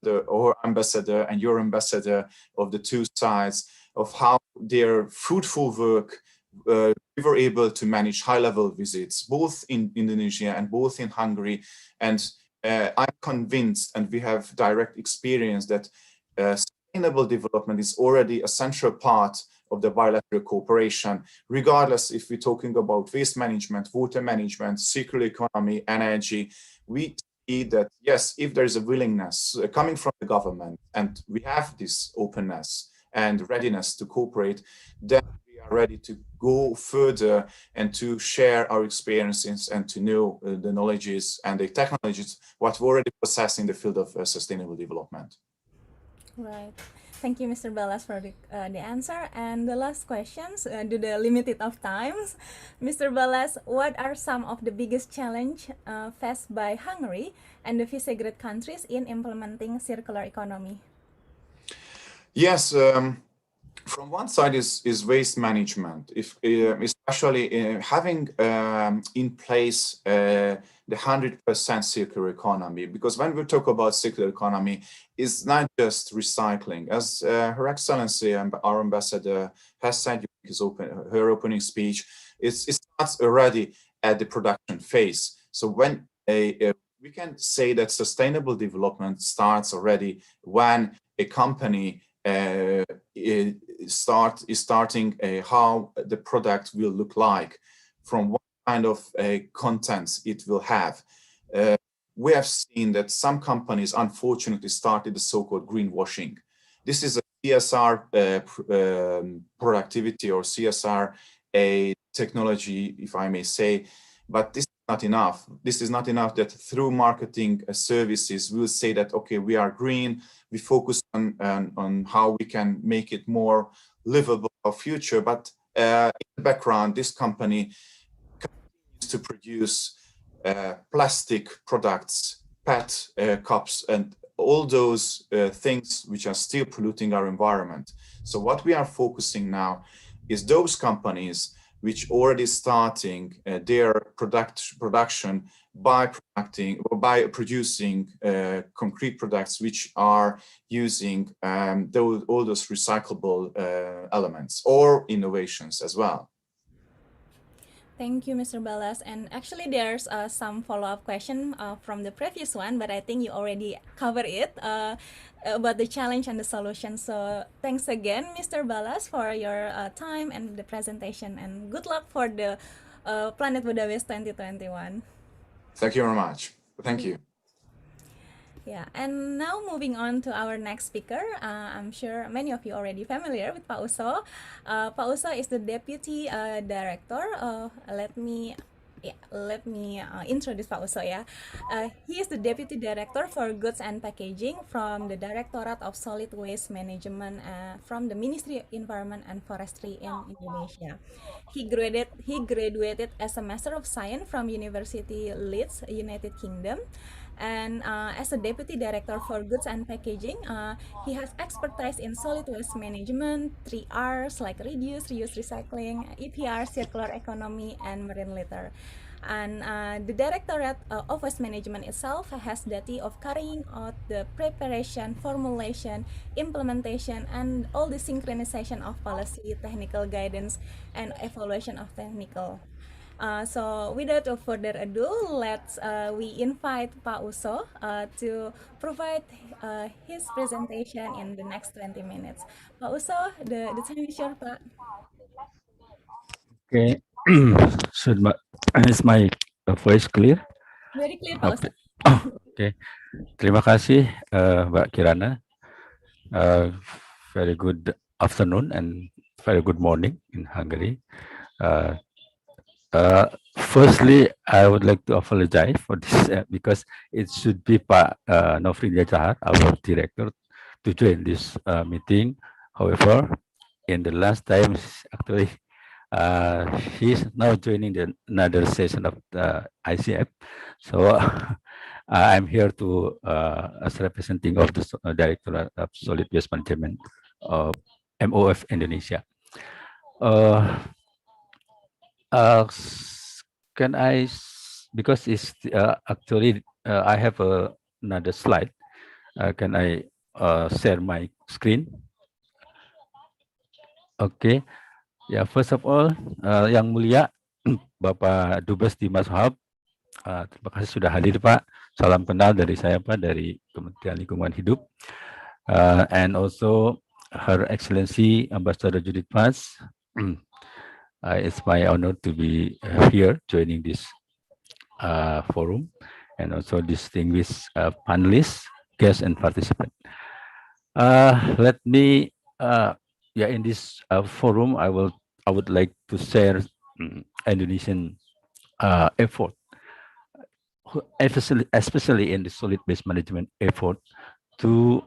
our ambassador and your ambassador of the two sides, of how their fruitful work we were able to manage high-level visits both in Indonesia and both in Hungary. And I'm convinced, and we have direct experience, that sustainable development is already a central part of the bilateral cooperation, regardless if we're talking about waste management, water management, circular economy, energy. We see that, yes, if there is a willingness coming from the government, and we have this openness and readiness to cooperate, then we are ready to go further and to share our experiences and to know the knowledges and the technologies what we already possess in the field of sustainable development. Right. Thank you, Mr. Balas, for the answer. And the last questions, due to the limited of times, Mr. Balas, what are some of the biggest challenge faced by Hungary and the Visegrad countries in implementing circular economy? Yes, from one side is waste management, especially having in place the 100% circular economy, because when we talk about circular economy, it's not just recycling. As Her Excellency and our ambassador has said in her opening speech, it starts already at the production phase. So when we can say that sustainable development starts already when a company is starting how the product will look like, from what kind of contents it will have. We have seen that some companies unfortunately started the so-called greenwashing. This is a CSR productivity or CSR technology, if I may say, but this is not enough. This is not enough that through marketing services we'll say that, okay, we are green, we focus on how we can make it more livable our future, but in the background this company continues to produce plastic products, PET cups, and all those things which are still polluting our environment. So what we are focusing now is those companies which already starting their production by producing concrete products which are using all those recyclable elements or innovations as well. Thank you, Mr. Balas. And actually, there's some follow-up question from the previous one, but I think you already covered it about the challenge and the solution. So thanks again, Mr. Balas, for your time and the presentation. And good luck for the Planet Budapest 2021. Thank you very much. Thank you. Yeah, and now moving on to our next speaker. I'm sure many of you already familiar with Pak Uso. Pak Uso is the Deputy Director. Let me introduce Pak Uso. He is the Deputy Director for Goods and Packaging from the Directorate of Solid Waste Management from the Ministry of Environment and Forestry in Indonesia. He graduated as a Master of Science from University Leeds, United Kingdom. And as a deputy director for goods and packaging, he has expertise in solid waste management, 3 Rs like reduce, reuse, recycling, EPR, circular economy, and marine litter. And the Directorate of Waste Management itself has the duty of carrying out the preparation, formulation, implementation, and all the synchronization of policy, technical guidance, and evaluation of technical. So without further ado, let's we invite Pak Uso to provide his presentation in the next 20 minutes. Pak Uso, the time is yours, Pak. Okay. Should my is my voice clear? Very clear, Pak Uso. Okay. Okay. Terima kasih Mbak Kirana. Very good afternoon and very good morning in Hungary. Uh, Firstly, I would like to apologize for this because it should be Pak Nofri Jahar, our director, to join this meeting. However, in the last time, actually, he's now joining another session of the ICF. So I'm here to as representing of the Director of Solid Waste Management of MOF Indonesia. Can I, because it's actually I have another slide. Can I share my screen? Okay. Ya, first of all, Yang Mulia Bapak Dubes Dimas Wahab, terima kasih sudah hadir Pak. Salam kenal dari saya Pak, dari Kementerian Lingkungan Hidup. And also Her Excellency Ambassador Judith Mas. It's my honor to be here joining this forum, and also distinguished panelists, guests, and participants. Let me, in this forum, I would like to share Indonesian effort, especially in the solid waste management effort to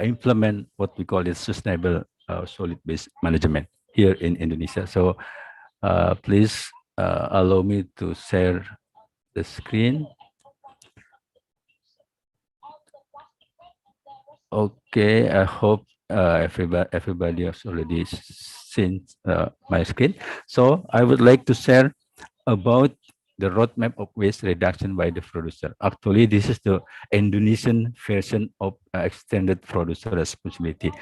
implement what we call it sustainable solid waste management here in Indonesia. So please allow me to share the screen. Okay, I hope everybody has already seen my screen. So I would like to share about the roadmap of waste reduction by the producer. Actually, this is the Indonesian version of extended producer responsibility.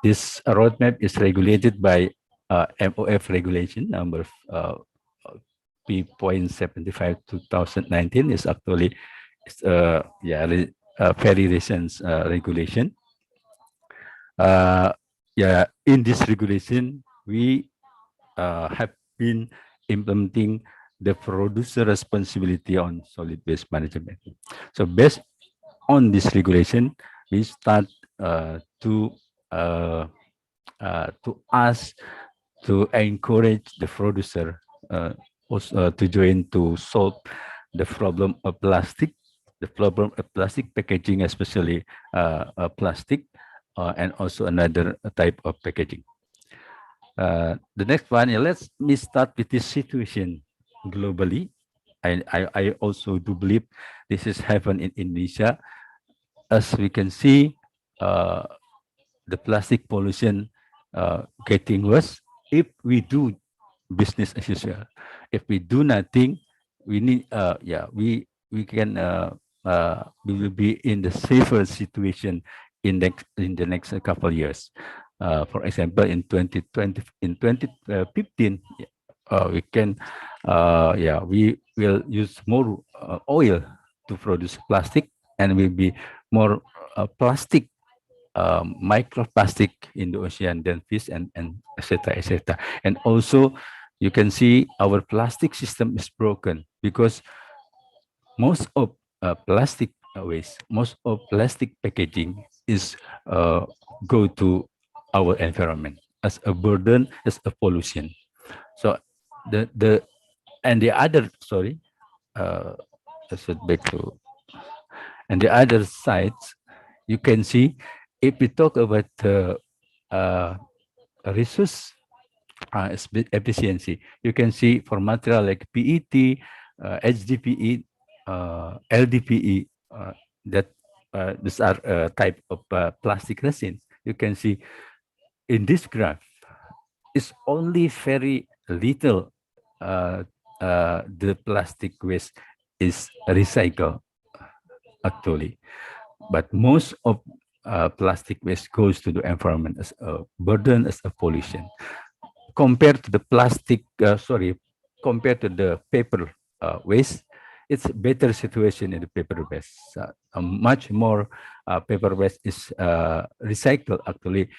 This roadmap is regulated by MOF regulation number P.75 2019 is actually very recent regulation. In this regulation, we have been implementing the producer responsibility on solid waste management. So based on this regulation, we start to ask to encourage the producer to join to solve the problem of plastic, packaging, especially plastic, and also another type of packaging. The next one, let me start with this situation globally. I also do believe this is happened in Indonesia. As we can see, the plastic pollution getting worse if we do business as usual. If we do nothing, we need we will be in the safer situation in the next couple of years. For example, in 2015, we can we will use more oil to produce plastic, and will be more plastic, microplastic in the ocean than fish, and etc. etc. And also, you can see our plastic system is broken because most of plastic waste, most of plastic packaging is go to our environment as a burden, as a pollution. So the other and the other sides, you can see, if we talk about resource efficiency, you can see for material like PET, HDPE, LDPE, that these are type of plastic resins. You can see in this graph, it's only very little the plastic waste is recycled actually, but most of plastic waste goes to the environment as a burden, as a pollution. Compared to the compared to the paper waste, it's a better situation in the paper waste. Much more paper waste is recycled actually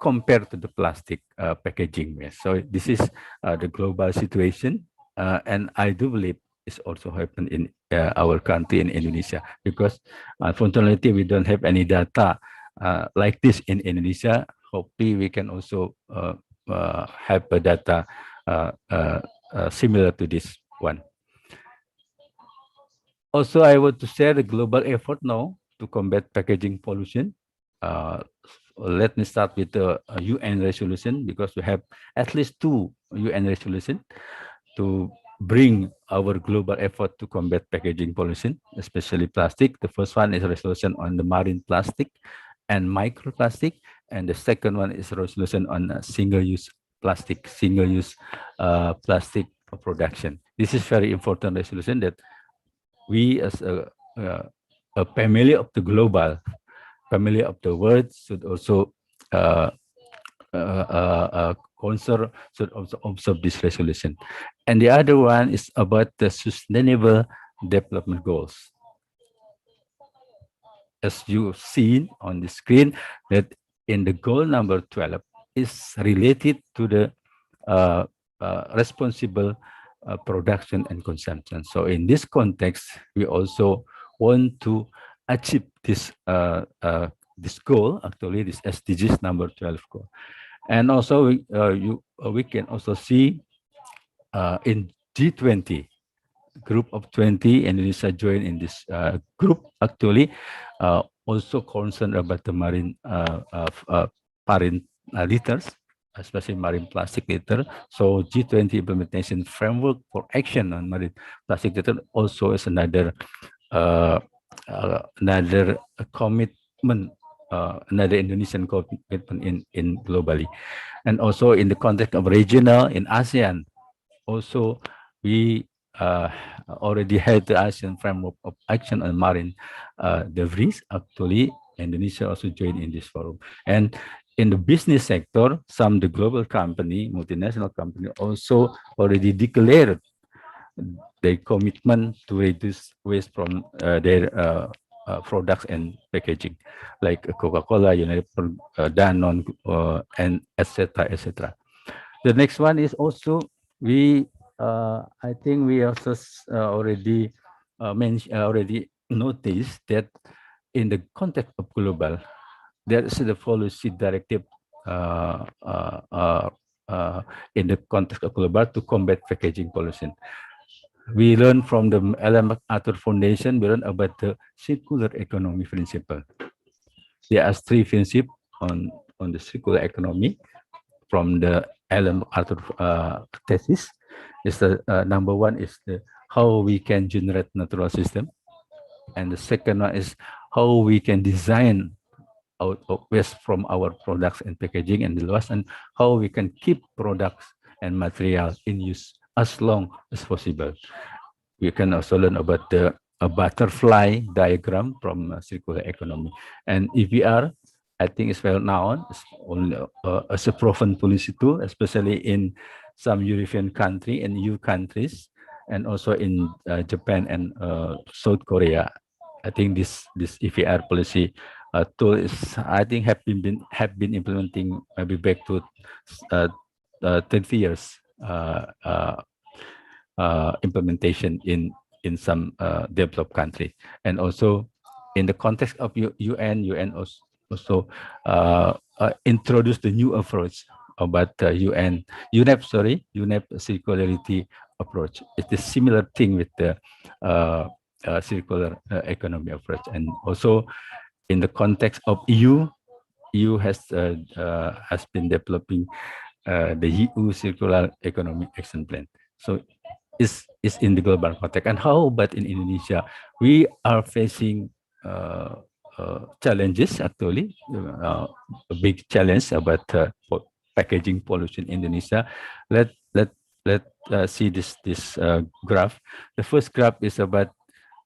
compared to the plastic packaging waste. So this is the global situation, and I do believe it's also happened in our country in Indonesia, because unfortunately we don't have any data like this in Indonesia. Hopefully we can also have a data similar to this one. Also, I want to share the global effort now to combat packaging pollution. Let me start with the UN resolution, because we have at least 2 UN resolutions to bring our global effort to combat packaging pollution, especially plastic. The first one is a resolution on the marine plastic and microplastic, and the second one is a resolution on single-use plastic production. This is very important resolution that we as a family of the global, family of the world should also concern, should also observe this resolution. And the other one is about the sustainable development goals. As you've seen on the screen, that in the goal number 12 is related to the responsible production and consumption. So in this context, we also want to achieve this this goal, actually this SDGs number 12 goal. And also we can also see in G20, group of 20, Indonesia joined in this group actually, also concerned about the marine litters, especially marine plastic litter. So G20 implementation framework for action on marine plastic litter also is another commitment, another Indonesian commitment in globally. And also in the context of regional, in ASEAN, also we already had the ASEAN framework of action on marine debris. Actually, Indonesia also joined in this forum. And in the business sector, some the global company, multinational company also already declared their commitment to reduce waste from their products and packaging, like Coca-Cola, United, Danone, and etc. etc. The next one is also I think we also already already noticed that in the context of global, there is the policy directive in the context of global to combat packaging pollution. We learn from the Ellen MacArthur Foundation, we learn about the circular economy principle. There are 3 principles on the circular economy from the Ellen MacArthur thesis. Is the number 1 is the how we can generate natural system, and the second one is how we can design out of waste from our products and packaging, and the last one how we can keep products and material in use as long as possible. We can also learn about the butterfly diagram from circular economy, and EVR, I think it's well known as a proven policy tool, especially in some European country and EU countries, and also in Japan and South Korea. I think this EVR policy tool is, I think, have been implementing maybe back to 30 years implementation in some developed country, and also in the context of UN also introduced the new approach about UNEP circularity approach. It's a similar thing with the circular economy approach, and also in the context of EU has been developing the EU circular economy action plan. So is in the global context. And how about in Indonesia? We are facing challenges actually, a big challenge about packaging pollution in Indonesia. Let let let see this graph. The first graph is about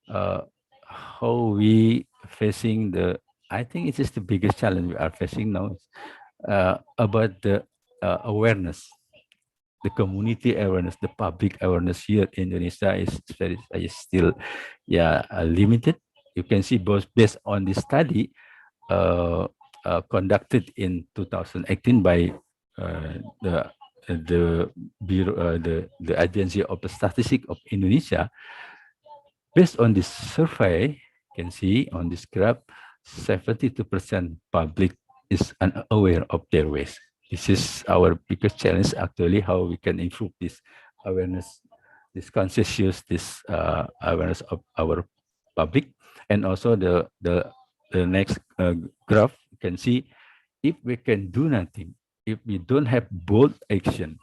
how we facing the. I think it is the biggest challenge we are facing now. About the awareness, the community awareness, the public awareness here in Indonesia is still limited. You can see both based on this study conducted in 2018 by the Bureau, the Agency of the Statistics of Indonesia. Based on this survey, you can see on this graph, 72% public is unaware of their waste. This is our biggest challenge, actually, how we can improve this awareness, this conscious use, this awareness of our public. And also the next graph, you can see if we can do nothing, if we don't have bold action,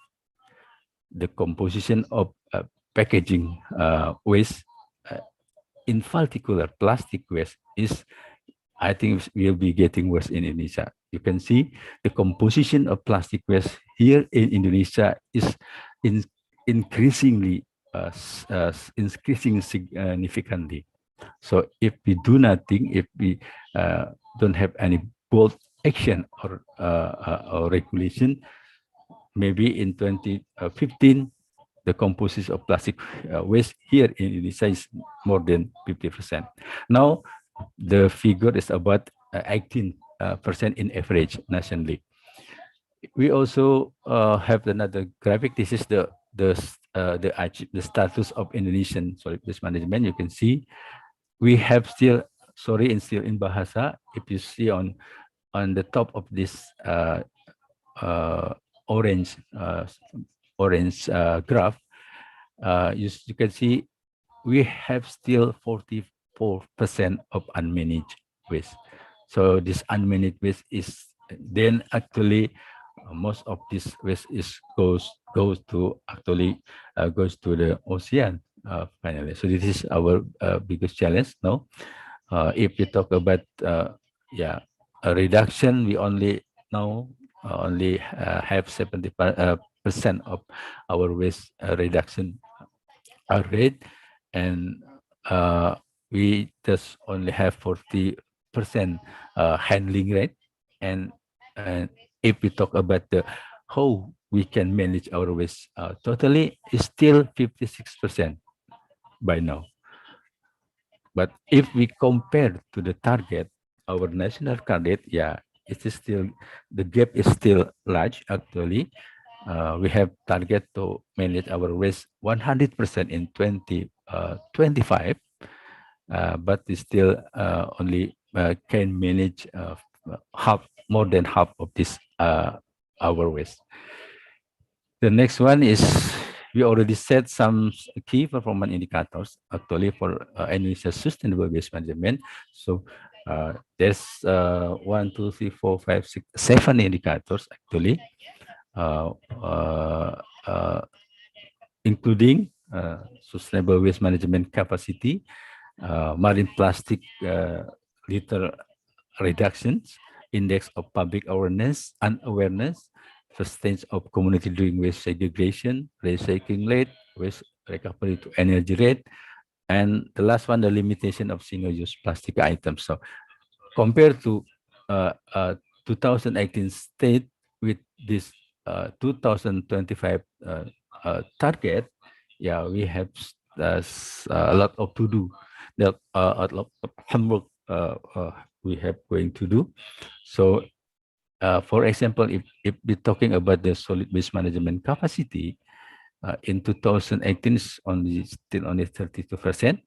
the composition of packaging waste, in particular plastic waste, is, I think, will be getting worse in Indonesia. You can see the composition of plastic waste here in Indonesia is increasing significantly. So if we do nothing, if we don't have any bold action or regulation, maybe in 2015, the composition of plastic waste here in Indonesia is more than 50%. Now, the figure is about 18% in average nationally. We also have another graphic. This is the status of Indonesian solid waste management. You can see we have still in Bahasa. If you see on the top of this orange graph, you can see we have still 44% of unmanaged waste. So this unmanaged waste is then actually most of this waste goes to the ocean finally. So this is our biggest challenge now. If you talk about a reduction, we only now have 70% of our waste reduction rate, and we just only have 40% handling rate. And if we talk about how we can manage our waste totally, is still 56% by now. But if we compare to the target, our national target, it is still, the gap is still large actually. We have target to manage our waste 100% in 2025, but we still only can manage more than half of this our waste. The next one is, we already set some key performance indicators actually for Indonesia's sustainable waste management. So there's 1, 2, 3, 4, 5, 6, 7 indicators actually, including sustainable waste management capacity, marine plastic litter reductions, index of public awareness and awareness, percentage of community doing waste segregation, recycling rate, waste recovery to energy rate, and the last one, the limitation of single-use plastic items. So compared to 2018 state with this 2025 target, we have a lot of to do, a lot of homework we have going to do. So for example, if we're talking about the solid waste management capacity, in 2018 is still only 32%.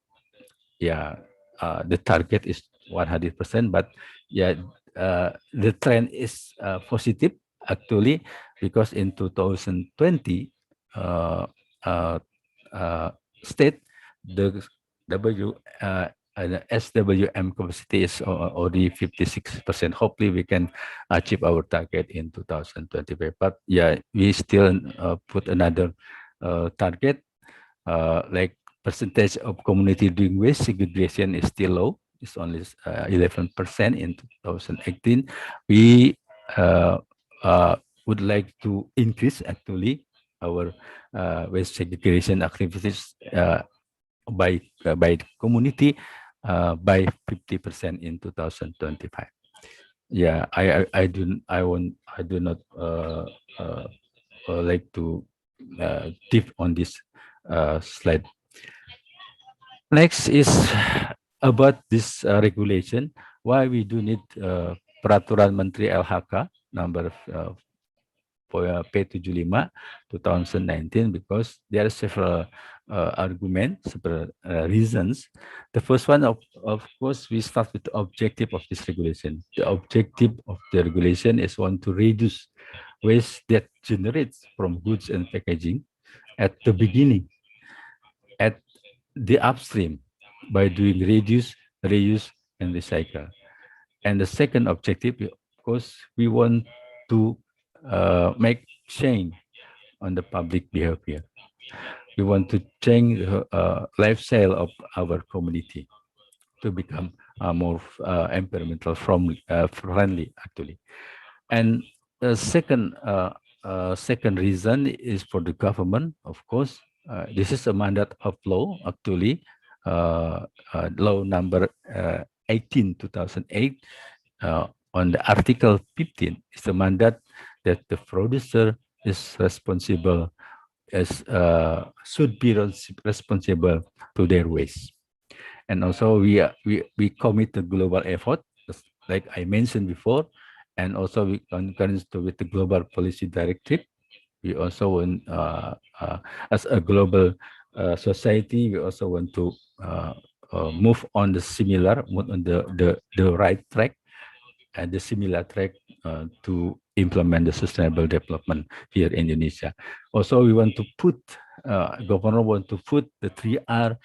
The target is 100%, but the trend is positive actually, because in 2020 state, the SWM capacity is already 56%. Hopefully we can achieve our target in 2025. But we still put another target like percentage of community doing waste segregation is still low. It's only 11% in 2018. We would like to increase actually our waste segregation activities by community by 50% in 2025. Yeah, I do not like to dip on this slide. Next is about this regulation. Why we do need Peraturan Menteri LHK number P75 2019, because there are several arguments, several reasons. The first one, of course, we start with the objective of this regulation. The objective of the regulation is one to reduce waste that generates from goods and packaging at the beginning, at the upstream, by doing reduce, reuse, and recycle. And the second objective, of course, we want to make change on the public behavior. We want to change the lifestyle of our community to become more environmental friendly, actually. And the second reason is for the government, of course. This is a mandate of law, actually, law number 18, 2008, on the Article 15 is the mandate that the producer is responsible, should be responsible to their waste. And also we commit to global effort, like I mentioned before, and also we concurrent with the global policy directive. We also want, as a global society, we also want to move on the right track and the similar track to implement the sustainable development here in Indonesia. Also, we want to put, governor want to put the 3R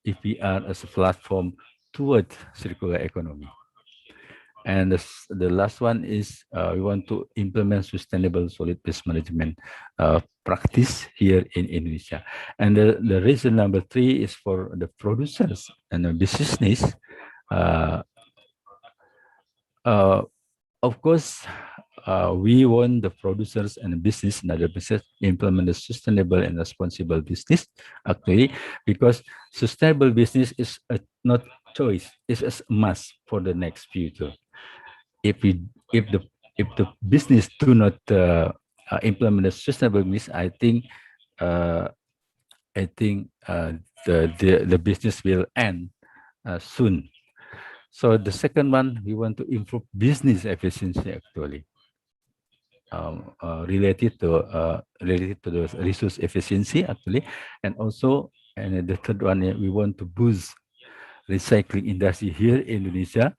EPR as a platform toward circular economy. And the last one is we want to implement sustainable solid waste management practice here in Indonesia. And the reason number 3 is for the producers and the business. Of course, we want the producers and the business and other business implement a sustainable and responsible business, actually, because sustainable business is not choice, it's a must for the next future. If the business do not implement a sustainable business, I think the business will end soon. So the second one, we want to improve business efficiency, actually, related to the resource efficiency, actually, and also, and the third one, we want to boost recycling industry here in Indonesia.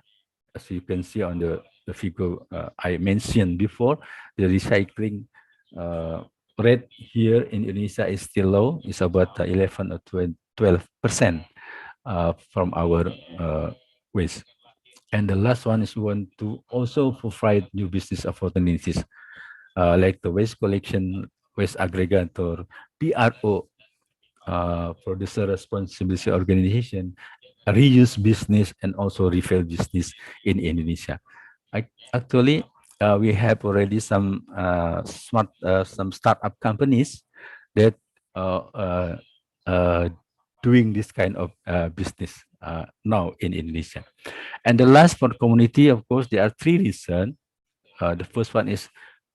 As you can see on the figure I mentioned before, the recycling rate here in Indonesia is still low. It's about 11 or 12% from our waste. And the last one is we want to also provide new business opportunities, like the waste collection, waste aggregator, PRO, producer responsibility organization, reuse business, and also refill business in Indonesia. Actually, we have already some some startup companies that doing this kind of business now in Indonesia. And the last for community, of course, there are 3 reasons. The first one is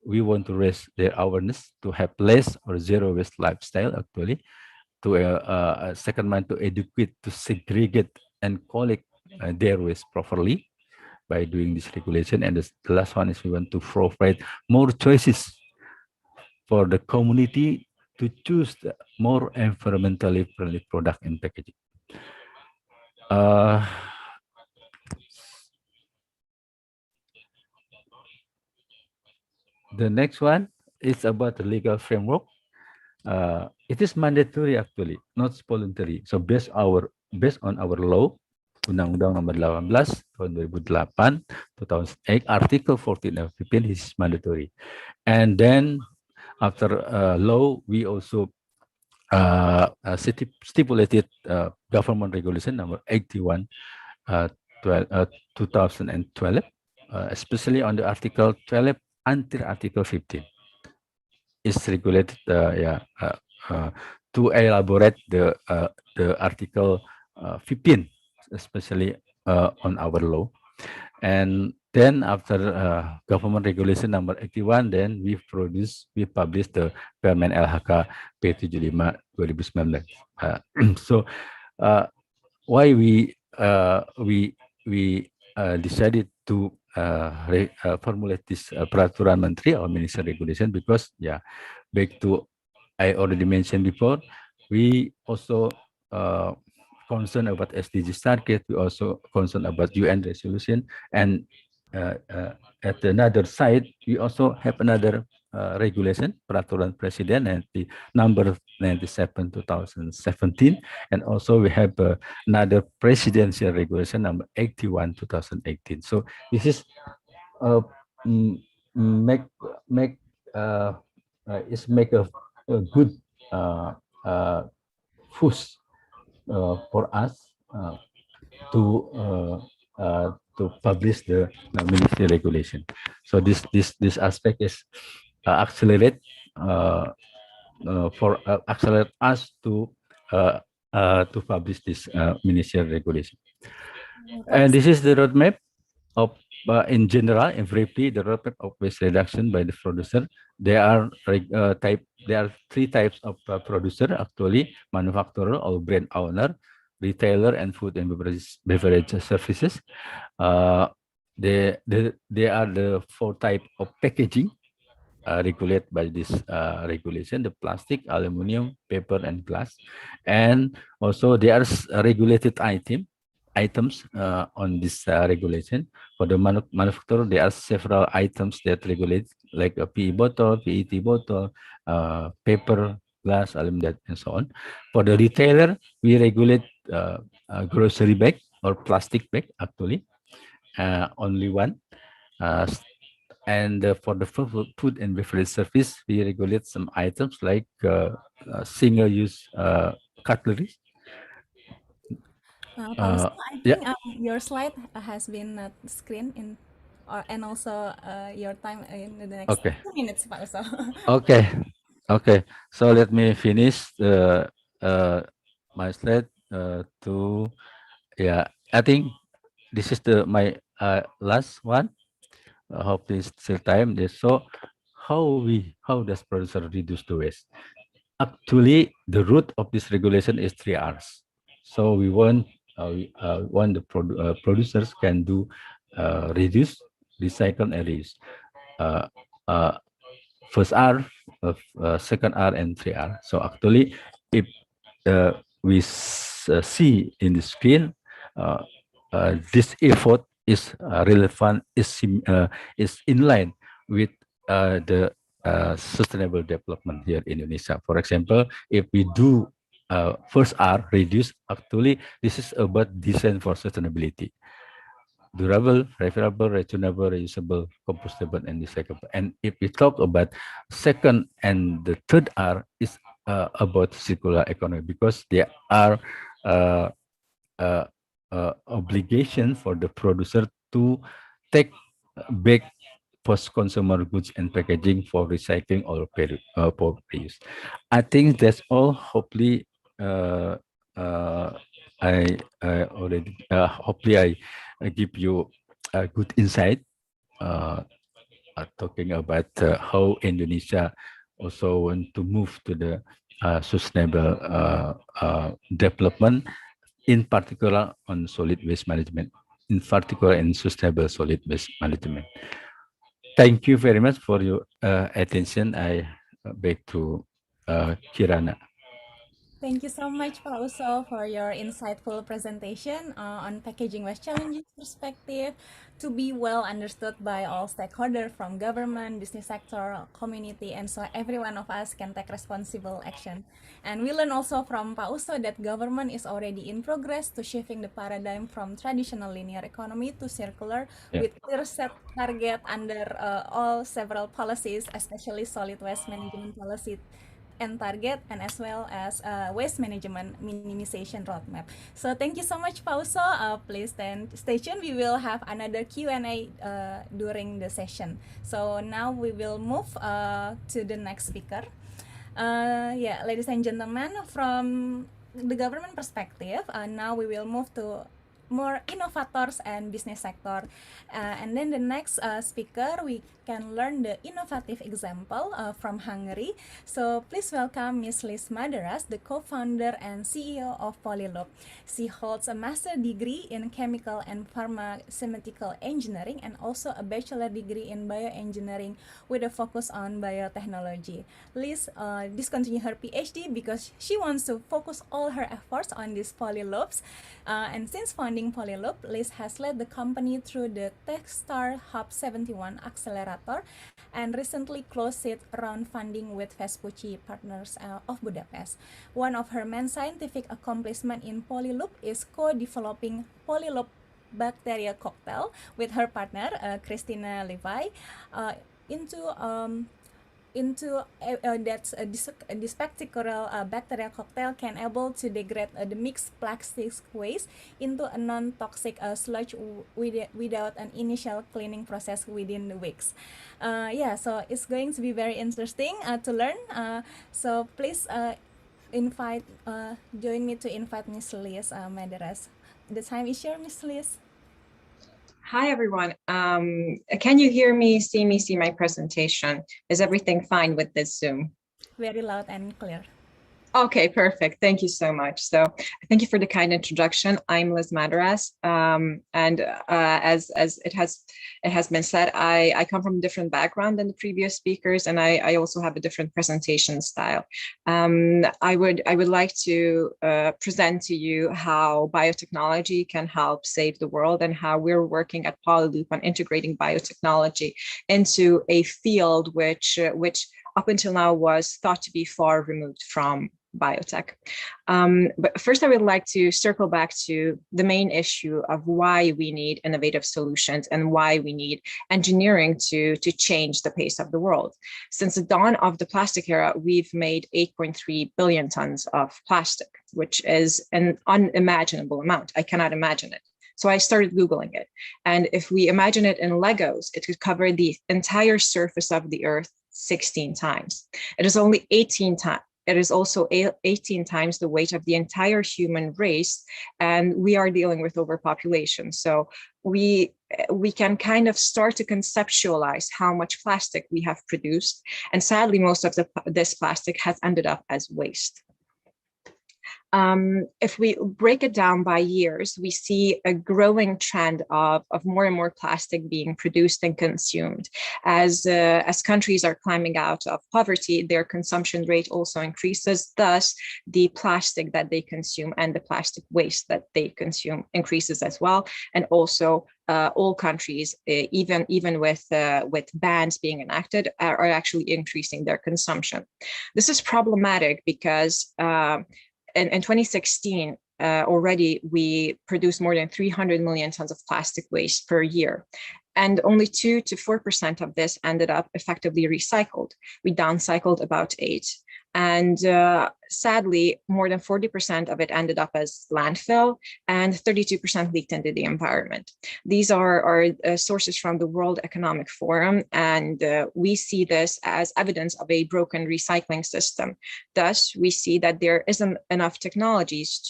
we want to raise their awareness to have less or zero waste lifestyle, actually. To second one, to educate, to segregate and collect their waste properly by doing this regulation. And the last one is we want to provide more choices for the community to choose the more environmentally friendly product and packaging. The next one is about the legal framework. It is mandatory, actually, not voluntary. So based on our law, Undang-Undang Nomor 18 Tahun 2008, 2008, Article 14 and 15 is mandatory. And then after law, we also stipulated government regulation number 81 2012, especially on the Article 12 until Article 15, is regulated to elaborate the Article 15, especially on our law. And then after government regulation number 81, then we published the Permen LHK P75 2019. So why we decided to formulate this peraturan menteri or minister regulation, because back to I already mentioned before, we also concerned about SDGs target. We also concerned about UN resolution, and at another side, we also have another regulation, peraturan presiden and the number 97 2017, and also we have another presidential regulation number 81 2018. So this is make a good push for us to publish the ministry regulation. So this aspect is accelerate us to publish this ministerial regulation. And this is the roadmap of, in general, in briefly, the roadmap of waste reduction by the producer. There are three types of producer actually: manufacturer or brand owner, retailer, and food and beverage services. They are the four type of packaging regulated by this regulation: the plastic, aluminum, paper, and glass. And also there are regulated items on this regulation. For the manufacturer, there are several items that regulate, like a PE bottle, PET bottle, paper, glass, aluminum, and so on. For the retailer, we regulate grocery bag or plastic bag, actually, only one. And for the food and beverage service, we regulate some items like single-use cutlery. I think your slide has been screened in, and also your time in the next 2 minutes, Pak Uso. Okay. So let me finish my slide I think this is my last one. Hopefully still time. So how does producer reduce the waste? Actually, the root of this regulation is 3 R's. So we want the producers can do reduce, recycle, and reuse. First R, second R, and 3 R. So actually, if we see in the screen, this effort is relevant, is in line with the sustainable development here in Indonesia. For example, if we do first R, reduce, actually this is about design for sustainability: durable, repairable, returnable, reusable, compostable, and recyclable. And if we talk about second and the third R, is about circular economy, because there are obligation for the producer to take back post-consumer goods and packaging for recycling or for reuse. I think that's all. Hopefully, I give you a good insight talking about how Indonesia also want to move to the sustainable development, in particular on solid waste management, in particular in sustainable solid waste management. Thank you very much for your attention. I back to Kirana. Thank you so much, Pak Uso, for your insightful presentation on packaging waste challenges perspective to be well understood by all stakeholders from government, business sector, community, and so every one of us can take responsible action. And we learn also from Pak Uso that government is already in progress to shifting the paradigm from traditional linear economy to circular with clear set target under all several policies, especially solid waste management policy and target, and as well as waste management minimization roadmap. So thank you so much, Pauso. Please stay tuned. We will have another Q&A during the session. So now we will move to the next speaker. Yeah, ladies and gentlemen, from the government perspective, now we will move to more innovators and business sector. And then the next speaker, we can learn the innovative example from Hungary. So please welcome Ms. Liz Madaras, the co-founder and CEO of Polyloop. She holds a master degree in chemical and pharmaceutical engineering and also a bachelor degree in bioengineering with a focus on biotechnology. Liz discontinued her PhD because she wants to focus all her efforts on these Polyloops. And since founding Polyloop, Liz has led the company through the Techstar Hub 71 Accelerator and recently closed its round funding with Vespucci Partners of Budapest. One of her main scientific accomplishments in Polyloop is co-developing Polyloop bacteria cocktail with her partner, Christina Levi, this particular bacteria cocktail can able to degrade the mixed plastic waste into a non-toxic sludge without an initial cleaning process within the weeks. Yeah, so it's going to be very interesting to learn. So please join me to invite Ms. Liz Madaras. The time is yours, Ms. Liz. Hi, everyone. Can you hear me, see my presentation? Is everything fine with this Zoom? Very loud and clear. Okay, perfect. Thank you so much. So thank you for the kind introduction. I'm Liz Madaras, and as it has been said, I come from a different background than the previous speakers, and I also have a different presentation style. I would like to present to you how biotechnology can help save the world and how we're working at Polyloop on integrating biotechnology into a field which up until now was thought to be far removed from biotech. But first, I would like to circle back to the main issue of why we need innovative solutions and why we need engineering to change the pace of the world. Since the dawn of the plastic era, we've made 8.3 billion tons of plastic, which is an unimaginable amount. I cannot imagine it. So I started Googling it. And if we imagine it in Legos, it could cover the entire surface of the Earth 16 times. It is only 18 times. It is also 18 times the weight of the entire human race, and we are dealing with overpopulation. So we can kind of start to conceptualize how much plastic we have produced, and sadly, most of this plastic has ended up as waste. If we break it down by years, we see a growing trend of more and more plastic being produced and consumed. As countries are climbing out of poverty, their consumption rate also increases. Thus, the plastic that they consume and the plastic waste that they consume increases as well. And also, all countries, even with bans being enacted, are actually increasing their consumption. This is problematic because in 2016, already we produced more than 300 million tons of plastic waste per year. And only 2 to 4% of this ended up effectively recycled. We downcycled about 8%. And sadly, more than 40% of it ended up as landfill and 32% leaked into the environment. These are sources from the World Economic Forum, and we see this as evidence of a broken recycling system. Thus, we see that there isn't enough technologies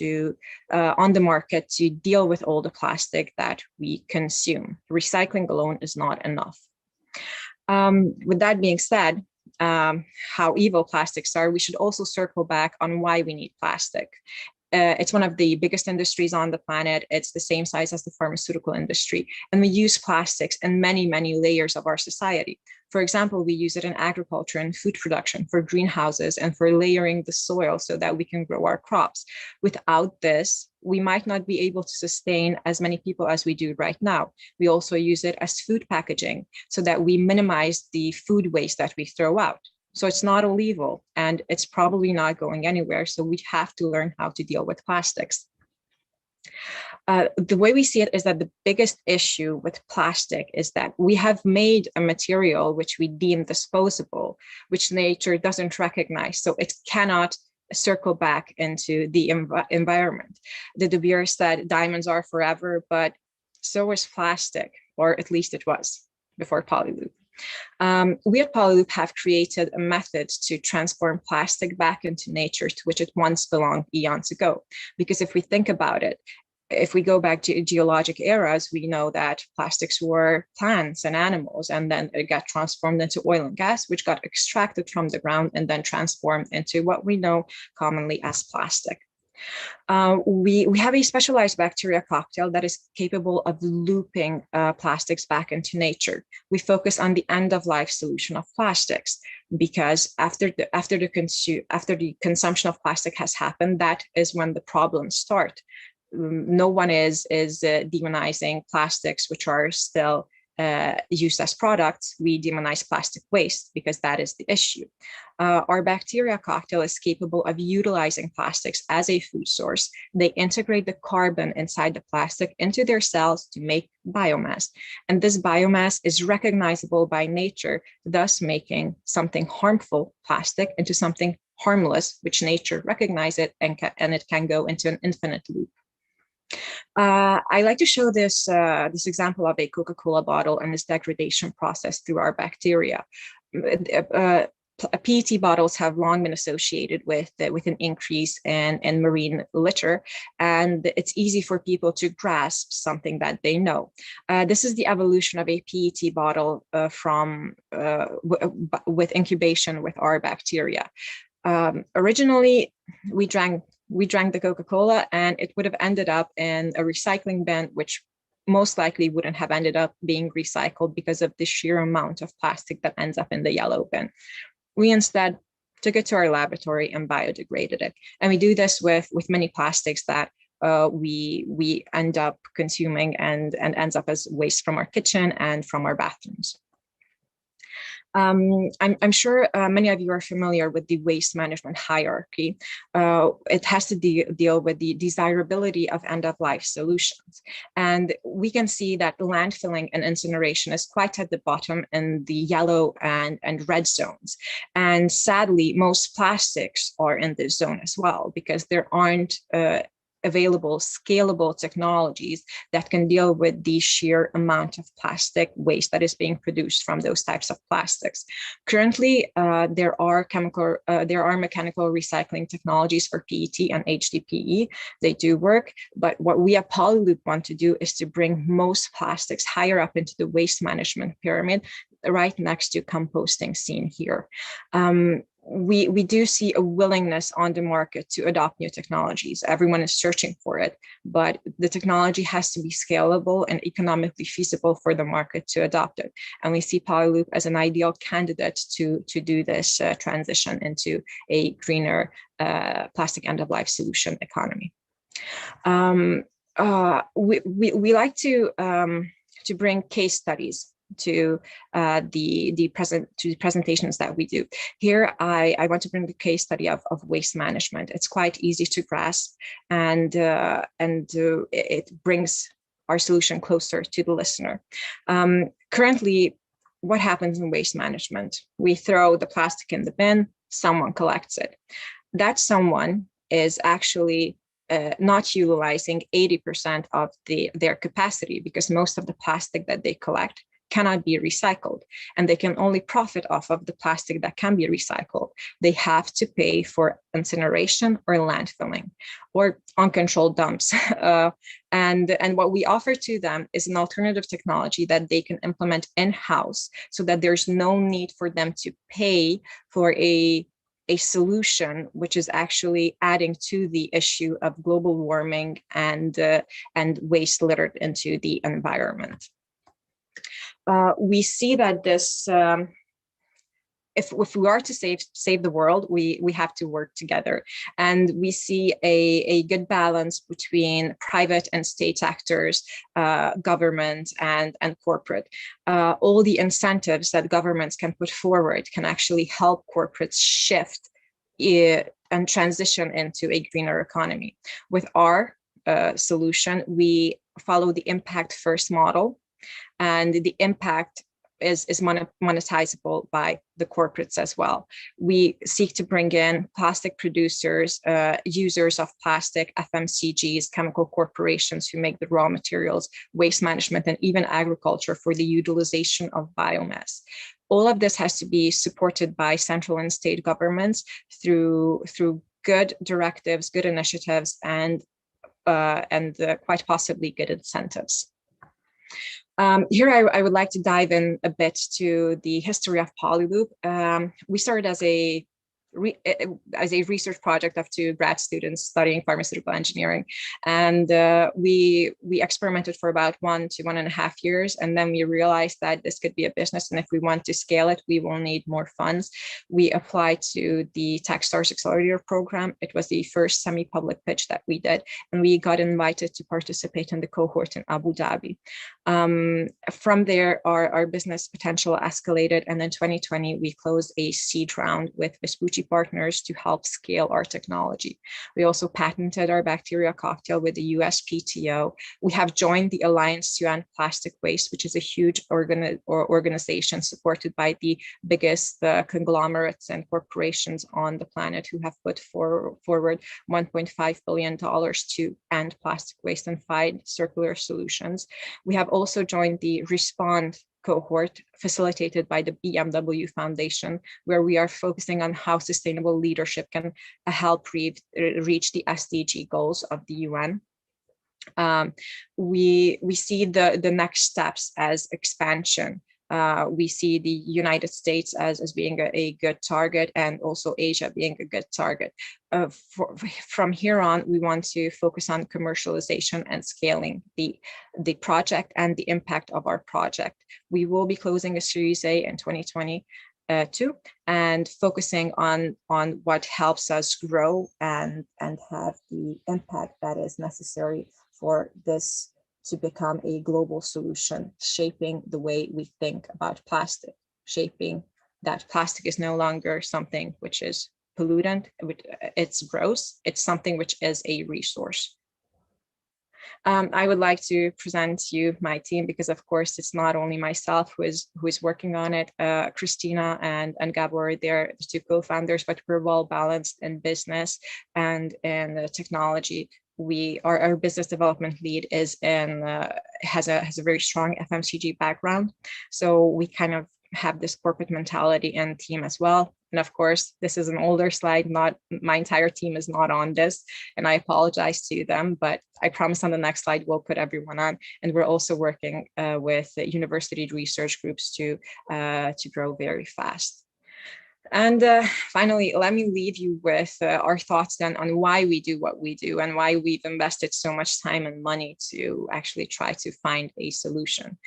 on the market to deal with all the plastic that we consume. Recycling alone is not enough. With that being said, how evil plastics are, we should also circle back on why we need plastic. It's one of the biggest industries on the planet. It's the same size as the pharmaceutical industry. And we use plastics in many, many layers of our society. For example, we use it in agriculture and food production, for greenhouses, and for layering the soil so that we can grow our crops. Without this, we might not be able to sustain as many people as we do right now. We also use it as food packaging so that we minimize the food waste that we throw out. So it's not all evil, and it's probably not going anywhere. So we have to learn how to deal with plastics. The way we see it is that the biggest issue with plastic is that we have made a material which we deem disposable, which nature doesn't recognize, so it cannot circle back into the environment. The De Beers said diamonds are forever, but so is plastic, or at least it was before Polyloop. We at Polyloop have created a method to transform plastic back into nature to which it once belonged eons ago. Because if we think about it, if we go back to geologic eras, we know that plastics were plants and animals, and then it got transformed into oil and gas, which got extracted from the ground and then transformed into what we know commonly as plastic. We have a specialized bacteria cocktail that is capable of looping plastics back into nature. We focus on the end-of-life solution of plastics because after the consumption of plastic has happened, that is when the problems start. No one is demonizing plastics which are still used as products. We demonize plastic waste because that is the issue. Our bacteria cocktail is capable of utilizing plastics as a food source. They integrate the carbon inside the plastic into their cells to make biomass. And this biomass is recognizable by nature, thus making something harmful, plastic, into something harmless, which nature recognizes it, and it can go into an infinite loop. I like to show this example of a Coca-Cola bottle and its degradation process through our bacteria. PET bottles have long been associated with an increase in marine litter, and it's easy for people to grasp something that they know. This is the evolution of a PET bottle with incubation with our bacteria. Originally, we drank the Coca-Cola and it would have ended up in a recycling bin, which most likely wouldn't have ended up being recycled because of the sheer amount of plastic that ends up in the yellow bin. We instead took it to our laboratory and biodegraded it. And we do this with many plastics that we end up consuming and ends up as waste from our kitchen and from our bathrooms. I'm sure many of you are familiar with the waste management hierarchy. It has to deal with the desirability of end-of-life solutions. And we can see that landfilling and incineration is quite at the bottom in the yellow and red zones. And sadly, most plastics are in this zone as well, because there aren't available scalable technologies that can deal with the sheer amount of plastic waste that is being produced from those types of plastics. Currently, there are mechanical recycling technologies for PET and HDPE. They do work, but what we at Polyloop want to do is to bring most plastics higher up into the waste management pyramid, right next to composting seen here. We do see a willingness on the market to adopt new technologies. Everyone is searching for it, but the technology has to be scalable and economically feasible for the market to adopt it. And we see Polyloop as an ideal candidate to do this transition into a greener plastic end-of-life solution economy. We like to bring case studies to the presentations that we do. Here, I want to bring the case study of waste management. It's quite easy to grasp, and it brings our solution closer to the listener. Currently, what happens in waste management? We throw the plastic in the bin, someone collects it. That someone is actually not utilizing 80% of their capacity, because most of the plastic that they collect cannot be recycled, and they can only profit off of the plastic that can be recycled. They have to pay for incineration or landfilling or uncontrolled dumps. And what we offer to them is an alternative technology that they can implement in-house, so that there's no need for them to pay for a solution which is actually adding to the issue of global warming and waste littered into the environment. We see that this, if we are to save the world, we have to work together. And we see a good balance between private and state actors, government and corporate. All the incentives that governments can put forward can actually help corporates shift and transition into a greener economy. With our solution, we follow the impact first model, and the impact is monetizable by the corporates as well. We seek to bring in plastic producers, users of plastic, FMCGs, chemical corporations who make the raw materials, waste management, and even agriculture for the utilization of biomass. All of this has to be supported by central and state governments through good directives, good initiatives, and quite possibly good incentives. Here, I would like to dive in a bit to the history of Polyloop. We started as a research project of two grad students studying pharmaceutical engineering, and we experimented for about 1 to 1.5 years, and then we realized that this could be a business, and if we want to scale it, we will need more funds. We applied to the Techstars Accelerator program. It was the first semi-public pitch that we did, and we got invited to participate in the cohort in Abu Dhabi. From there, our business potential escalated, and in 2020 we closed a seed round with Vespucci partners to help scale our technology. We also patented our bacteria cocktail with the USPTO. We have joined the Alliance to End Plastic Waste, which is a huge organization supported by the biggest conglomerates and corporations on the planet, who have put forward $1.5 billion to end plastic waste and find circular solutions. We have also joined the Respond cohort facilitated by the BMW Foundation, where we are focusing on how sustainable leadership can help reach the SDG goals of the UN. We see the next steps as expansion. We see the United States as being a good target, and also Asia being a good target. From here on, we want to focus on commercialization and scaling the project and the impact of our project. We will be closing a Series A in 2022 and focusing on what helps us grow and have the impact that is necessary for this to become a global solution, shaping the way we think about plastic, shaping that plastic is no longer something which is pollutant, it's gross, it's something which is a resource. I would like to present you my team, because of course it's not only myself who is working on it. Christina and Gabor, they're the two co-founders, but we're well balanced in business and in technology. Our business development lead is has a very strong FMCG background, so we kind of have this corporate mentality and team as well. And of course, this is an older slide. Not my entire team is not on this, and I apologize to them, but I promise on the next slide we'll put everyone on. And we're also working with university research groups to grow very fast. And finally, let me leave you with our thoughts then on why we do what we do and why we've invested so much time and money to actually try to find a solution.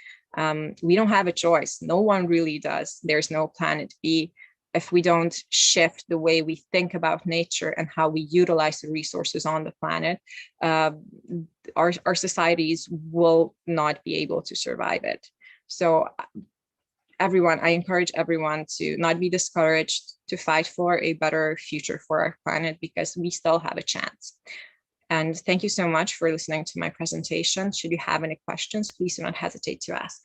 We don't have a choice. No one really does. There's no planet B. If we don't shift the way we think about nature and how we utilize the resources on the planet, our societies will not be able to survive it. So I encourage everyone to not be discouraged, to fight for a better future for our planet, because we still have a chance. And thank you so much for listening to my presentation. Should you have any questions, please do not hesitate to ask.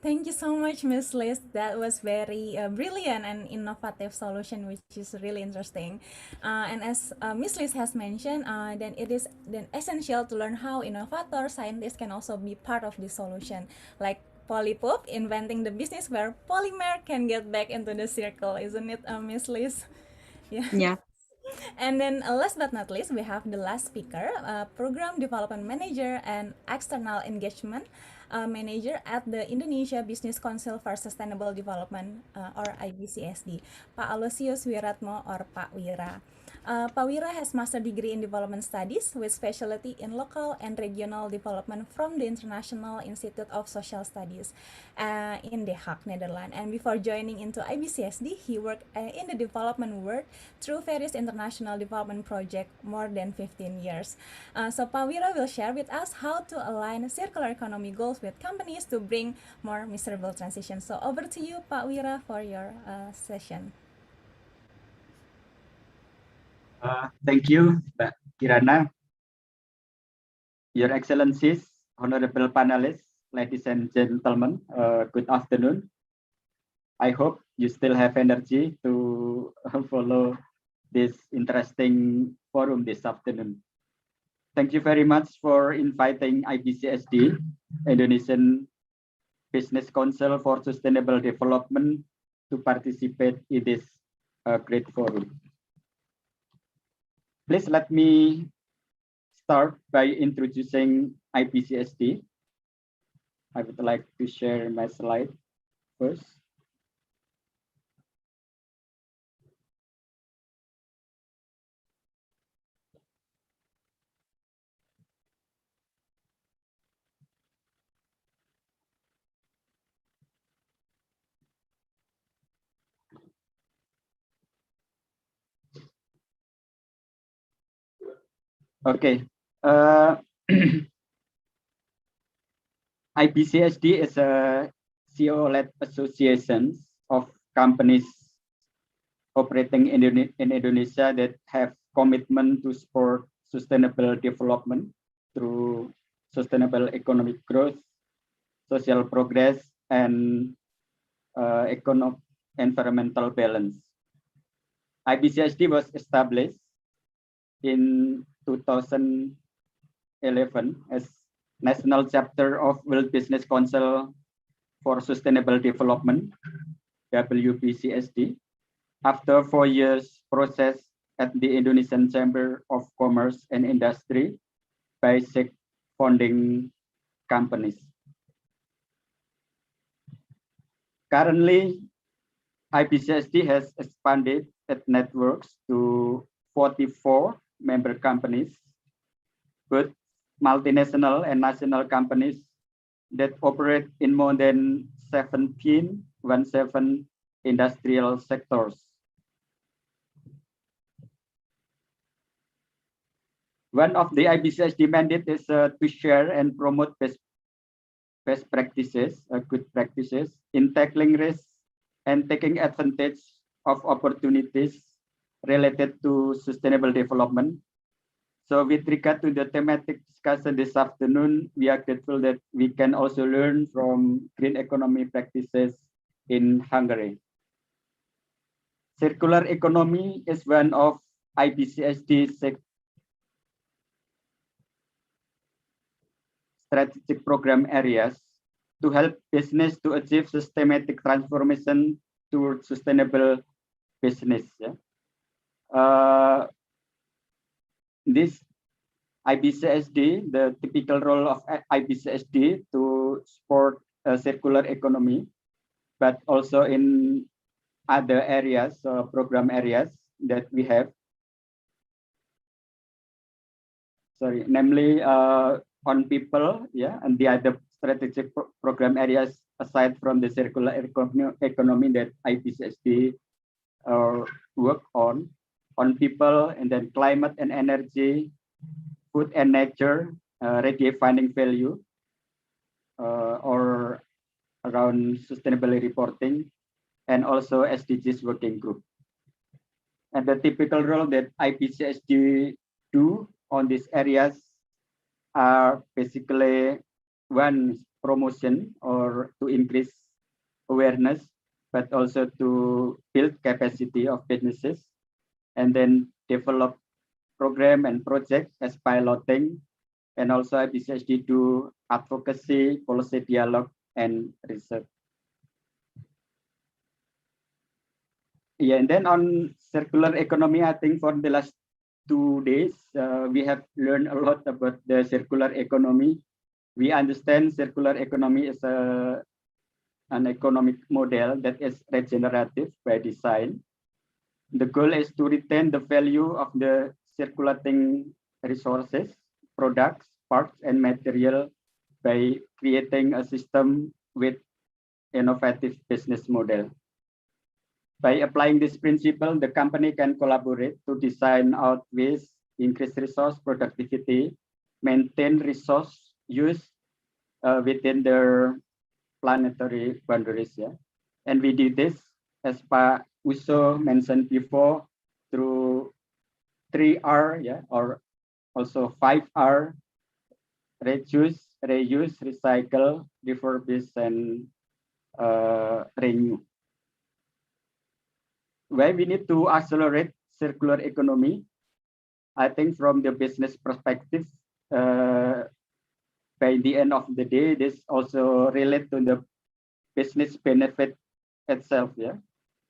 Thank you so much, Ms. Liz. That was very brilliant and innovative solution, which is really interesting. And as Ms. Liz has mentioned, then it is then essential to learn how innovators, scientists can also be part of the solution, like Polypoop, inventing the business where polymer can get back into the circle, isn't it, Ms. Liz? Yeah. And then last but not least, we have the last speaker, Program Development Manager and External Engagement Manager at the Indonesia Business Council for Sustainable Development, or IBCSD, Pak Aloysius Wiratmo, or Pak Wira. Pak Wira has master degree in development studies with specialty in local and regional development from the International Institute of Social Studies in The Hague, Netherlands. And before joining into IBCSD, he worked in the development world through various international development projects more than 15 years. So Pak Wira will share with us how to align circular economy goals with companies to bring more miserable transition. So over to you, Pak Wira, for your session. Thank you, Mbak Kirana. Your Excellencies, honorable panelists, ladies and gentlemen, good afternoon. I hope you still have energy to follow this interesting forum this afternoon. Thank you very much for inviting IBCSD, Indonesian Business Council for Sustainable Development, to participate in this great forum. Please let me start by introducing IBCSD. I would like to share my slide first. Okay. IBCSD is a CEO-led association of companies operating in Indonesia that have commitment to support sustainable development through sustainable economic growth, social progress, and environmental balance. IBCSD was established in 2011 as National Chapter of World Business Council for Sustainable Development, WBCSD, after 4 years process at the Indonesian Chamber of Commerce and Industry by 6 founding companies. Currently, IBCSD has expanded its networks to 44 member companies, both multinational and national companies that operate in more than 17 industrial sectors. One of the IBCSD mandate is to share and promote best practices, good practices in tackling risks and taking advantage of opportunities related to sustainable development. So with regard to the thematic discussion this afternoon, we are grateful that we can also learn from green economy practices in Hungary. Circular economy is one of IBCSD's strategic program areas to help business to achieve systematic transformation towards sustainable business. This IBCSD, the typical role of IBCSD to support a circular economy, but also in other areas, program areas that we have. Sorry, namely on people, and the other strategic program areas aside from the circular economy that IBCSD work on people, and then climate and energy, food and nature, redefining value, or around sustainability reporting, and also SDGs working group. And the typical role that IBCSD do on these areas are basically one, promotion or to increase awareness, but also to build capacity of businesses, and then develop program and projects as piloting, and also IBCSD do advocacy, policy dialogue, and research. Yeah, and then on circular economy, I think for the last 2 days, we have learned a lot about the circular economy. We understand circular economy is an economic model that is regenerative by design. The goal is to retain the value of the circulating resources, products, parts, and material by creating a system with innovative business model. By applying this principle, the company can collaborate to design out ways, increase resource productivity, maintain resource use within their planetary boundaries. And we did this, as Pak Uso mentioned before, through 3R, or also 5R reduce, reuse, recycle, refurbish, and renew. Why we need to accelerate circular economy? I think from the business perspective, by the end of the day, this also relate to the business benefit itself. Yeah,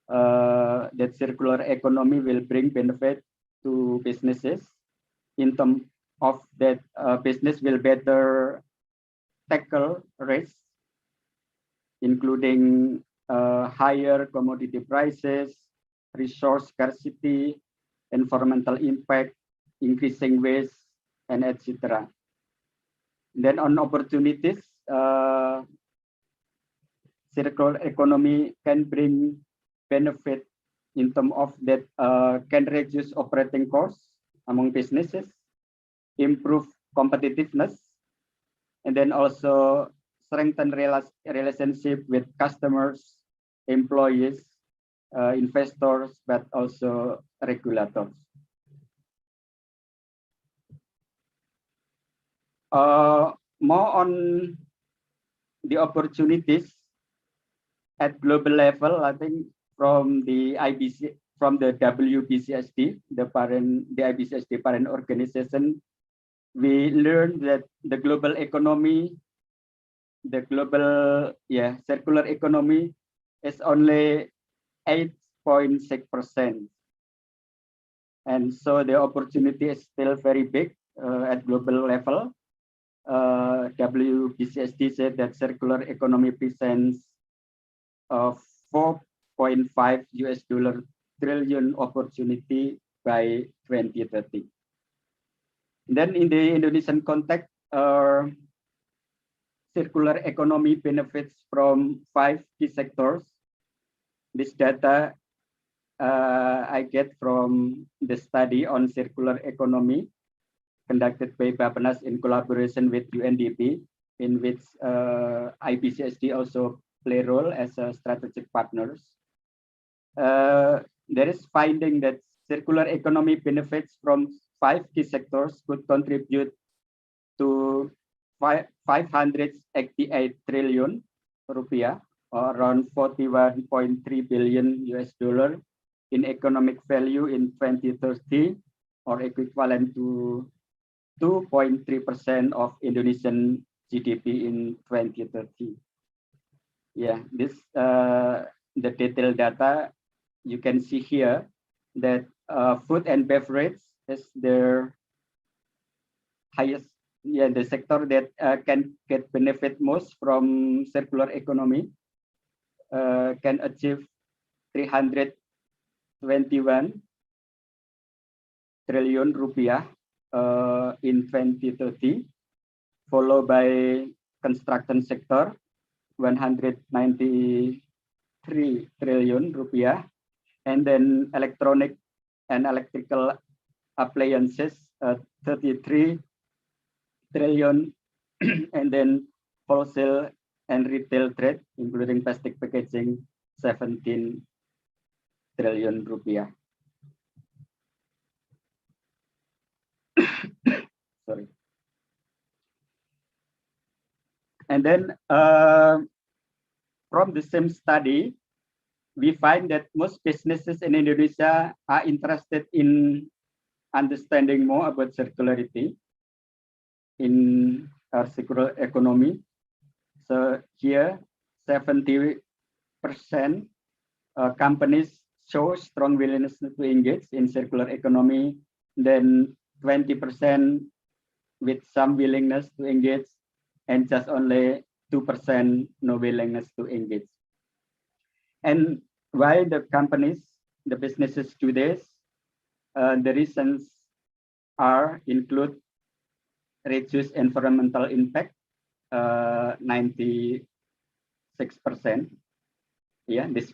that circular economy will bring benefit to businesses in terms of that business will better tackle risks, including higher commodity prices, resource scarcity, environmental impact, increasing waste, and etc. Then on opportunities, circular economy can bring benefit in terms of that can reduce operating costs among businesses, improve competitiveness, and then also strengthen relationship with customers, employees, investors, but also regulators. More on the opportunities at global level, I think from the IBC, from the WBCSD, the IBCSD parent organization, we learned that the global economy, the global circular economy is only 8.6%, and so the opportunity is still very big at global level. WBCSD said that circular economy presents $4.5 trillion opportunity by 2030. Then in the Indonesian context, circular economy benefits from 5 key sectors. This data I get from the study on circular economy conducted by Bappenas in collaboration with UNDP, in which IBCSD also play a role as a strategic partners. There is finding that circular economy benefits from 5 key sectors could contribute to 588 trillion rupiah, or around $41.3 billion in economic value in 2030, or equivalent to 2.3% of Indonesian GDP in 2030. Yeah, this the detailed data you can see here that food and beverage is the highest, the sector that can get benefit most from circular economy, can achieve 321 trillion rupiah in 2030, followed by construction sector 193 trillion rupiah, and then electronic and electrical appliances 33 trillion, and then wholesale and retail trade, including plastic packaging, 17 trillion rupiah. Sorry. And then from the same study, we find that most businesses in Indonesia are interested in understanding more about circularity in our circular economy. So here, 70% companies show strong willingness to engage in circular economy, then 20% with some willingness to engage, and just only 2% no willingness to engage. And why the companies, the businesses do this? The reasons include reduce environmental impact, 96%. Yeah, this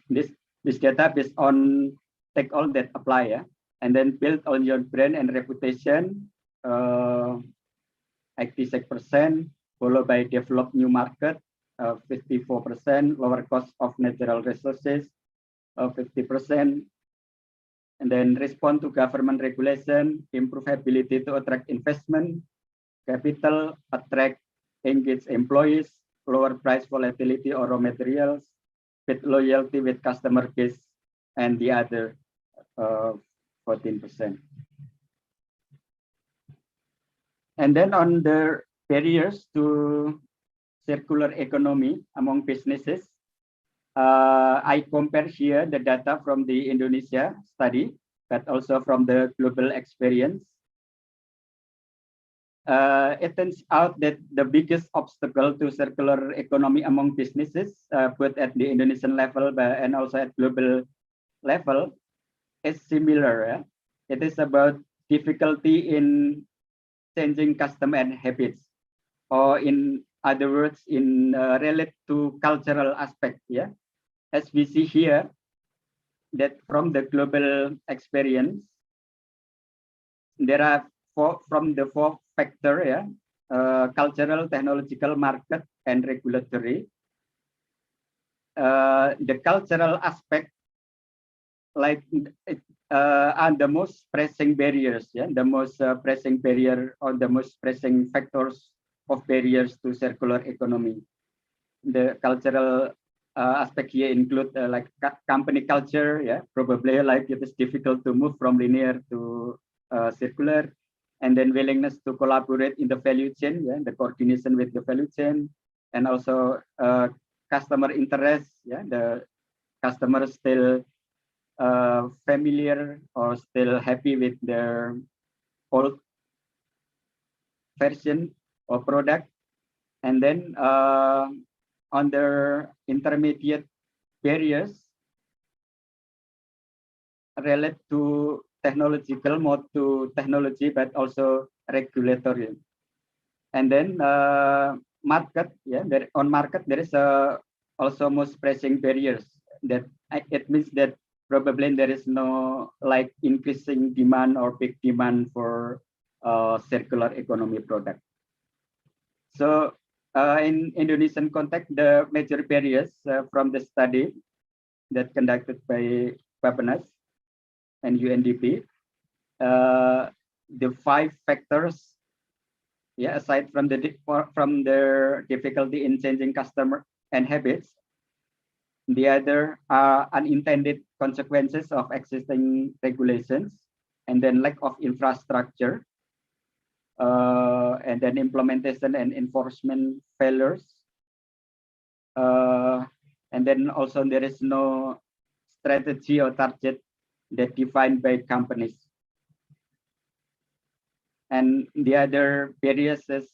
data based on take all that apply, yeah, and then build on your brand and reputation, 86%, followed by develop new market, 54%, lower cost of natural resources, 50%, and then respond to government regulation, improve ability to attract investment, capital, attract, engage employees, lower price volatility or raw materials, with loyalty with customer base, and the other 14%. And then on the barriers to circular economy among businesses, I compare here the data from the Indonesia study, but also from the global experience. It turns out that the biggest obstacle to circular economy among businesses, both at the Indonesian level and also at global level, is similar. It is about difficulty in changing custom and habits, or in other words, in relate to cultural aspect. Yeah, as we see here, that from the global experience, there are from the four factor, cultural, technological, market, and regulatory. The cultural aspect, like are the most pressing barriers, the most pressing barrier, or the most pressing factors of barriers to circular economy. The cultural aspect here include like company culture, probably like it is difficult to move from linear to circular, and then willingness to collaborate in the value chain, the coordination with the value chain, and also customer interest, the customer still familiar or still happy with their old version or product. And then on the intermediate barriers relate to technological, more to technology, but also regulatory. And then market, on market there is also most pressing barriers. That it means that probably there is no like increasing demand or big demand for circular economy product. So in Indonesian context, the major barriers from the study that conducted by Bapenas and UNDP, the 5 factors, aside from the difficulty in changing customer and habits, the other are unintended consequences of existing regulations, and then lack of infrastructure, and then implementation and enforcement failures, and then also there is no strategy or target that defined by companies. And the other barriers is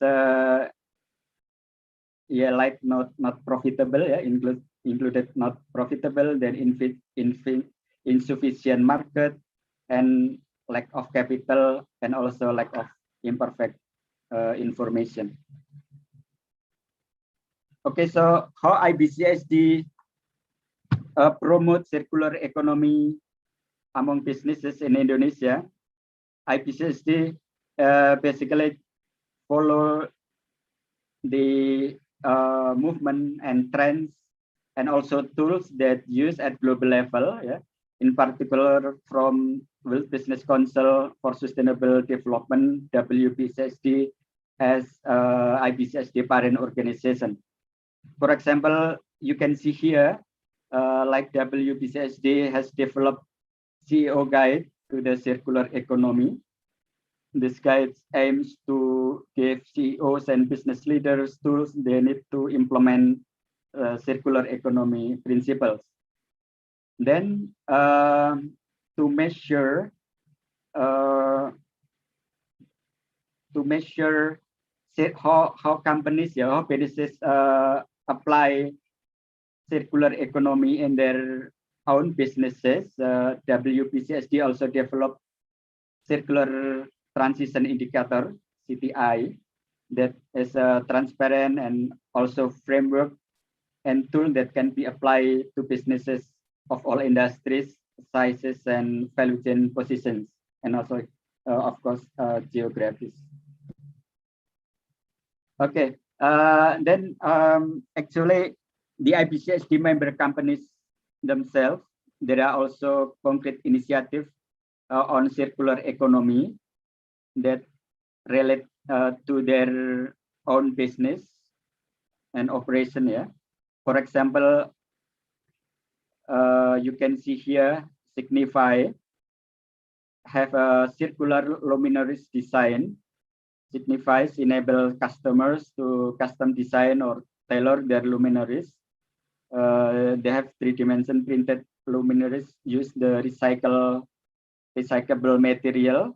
like not profitable, included not profitable, then insufficient market, and lack of capital, and also lack of imperfect information. Okay, so how IBCSD promote circular economy among businesses in Indonesia? IBCSD basically follow the movement and trends, and also tools that used at global level, in particular from World Business Council for Sustainable Development, WBCSD, as IBCSD parent organization. For example, you can see here, like WBCSD has developed CEO guide to the circular economy. This guide aims to give CEOs and business leaders tools they need to implement circular economy principles. Then to measure how companies, how businesses apply circular economy in their own businesses, WBCSD also developed circular transition indicator, CTI, that is a transparent and also framework and tool that can be applied to businesses of all industries, sizes, and value chain positions, and also, of course, geographies. Okay, then actually, the IBCSD member companies themselves, there are also concrete initiatives on circular economy that relate to their own business and operation. Yeah. For example, you can see here Signify have a circular luminaries design. Signifies enable customers to custom design or tailor their luminaries. They have 3-dimension printed luminaries, use the recyclable material.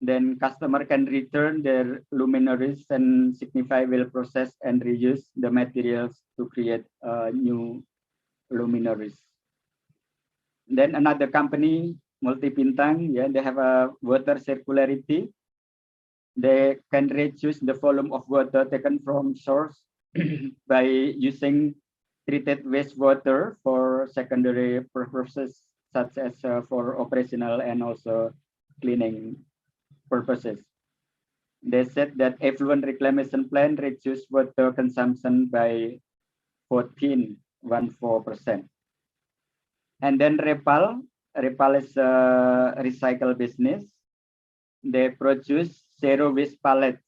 Then customer can return their luminaries and Signify will process and reuse the materials to create new luminaries. Then another company, Multibintang, yeah, they have a water circularity. They can reduce the volume of water taken from source by using treated wastewater for secondary purposes, such as for operational and also cleaning purposes. They said that effluent reclamation plan reduced water consumption by 14%. And then Repal is a recycle business. They produce zero waste pallets.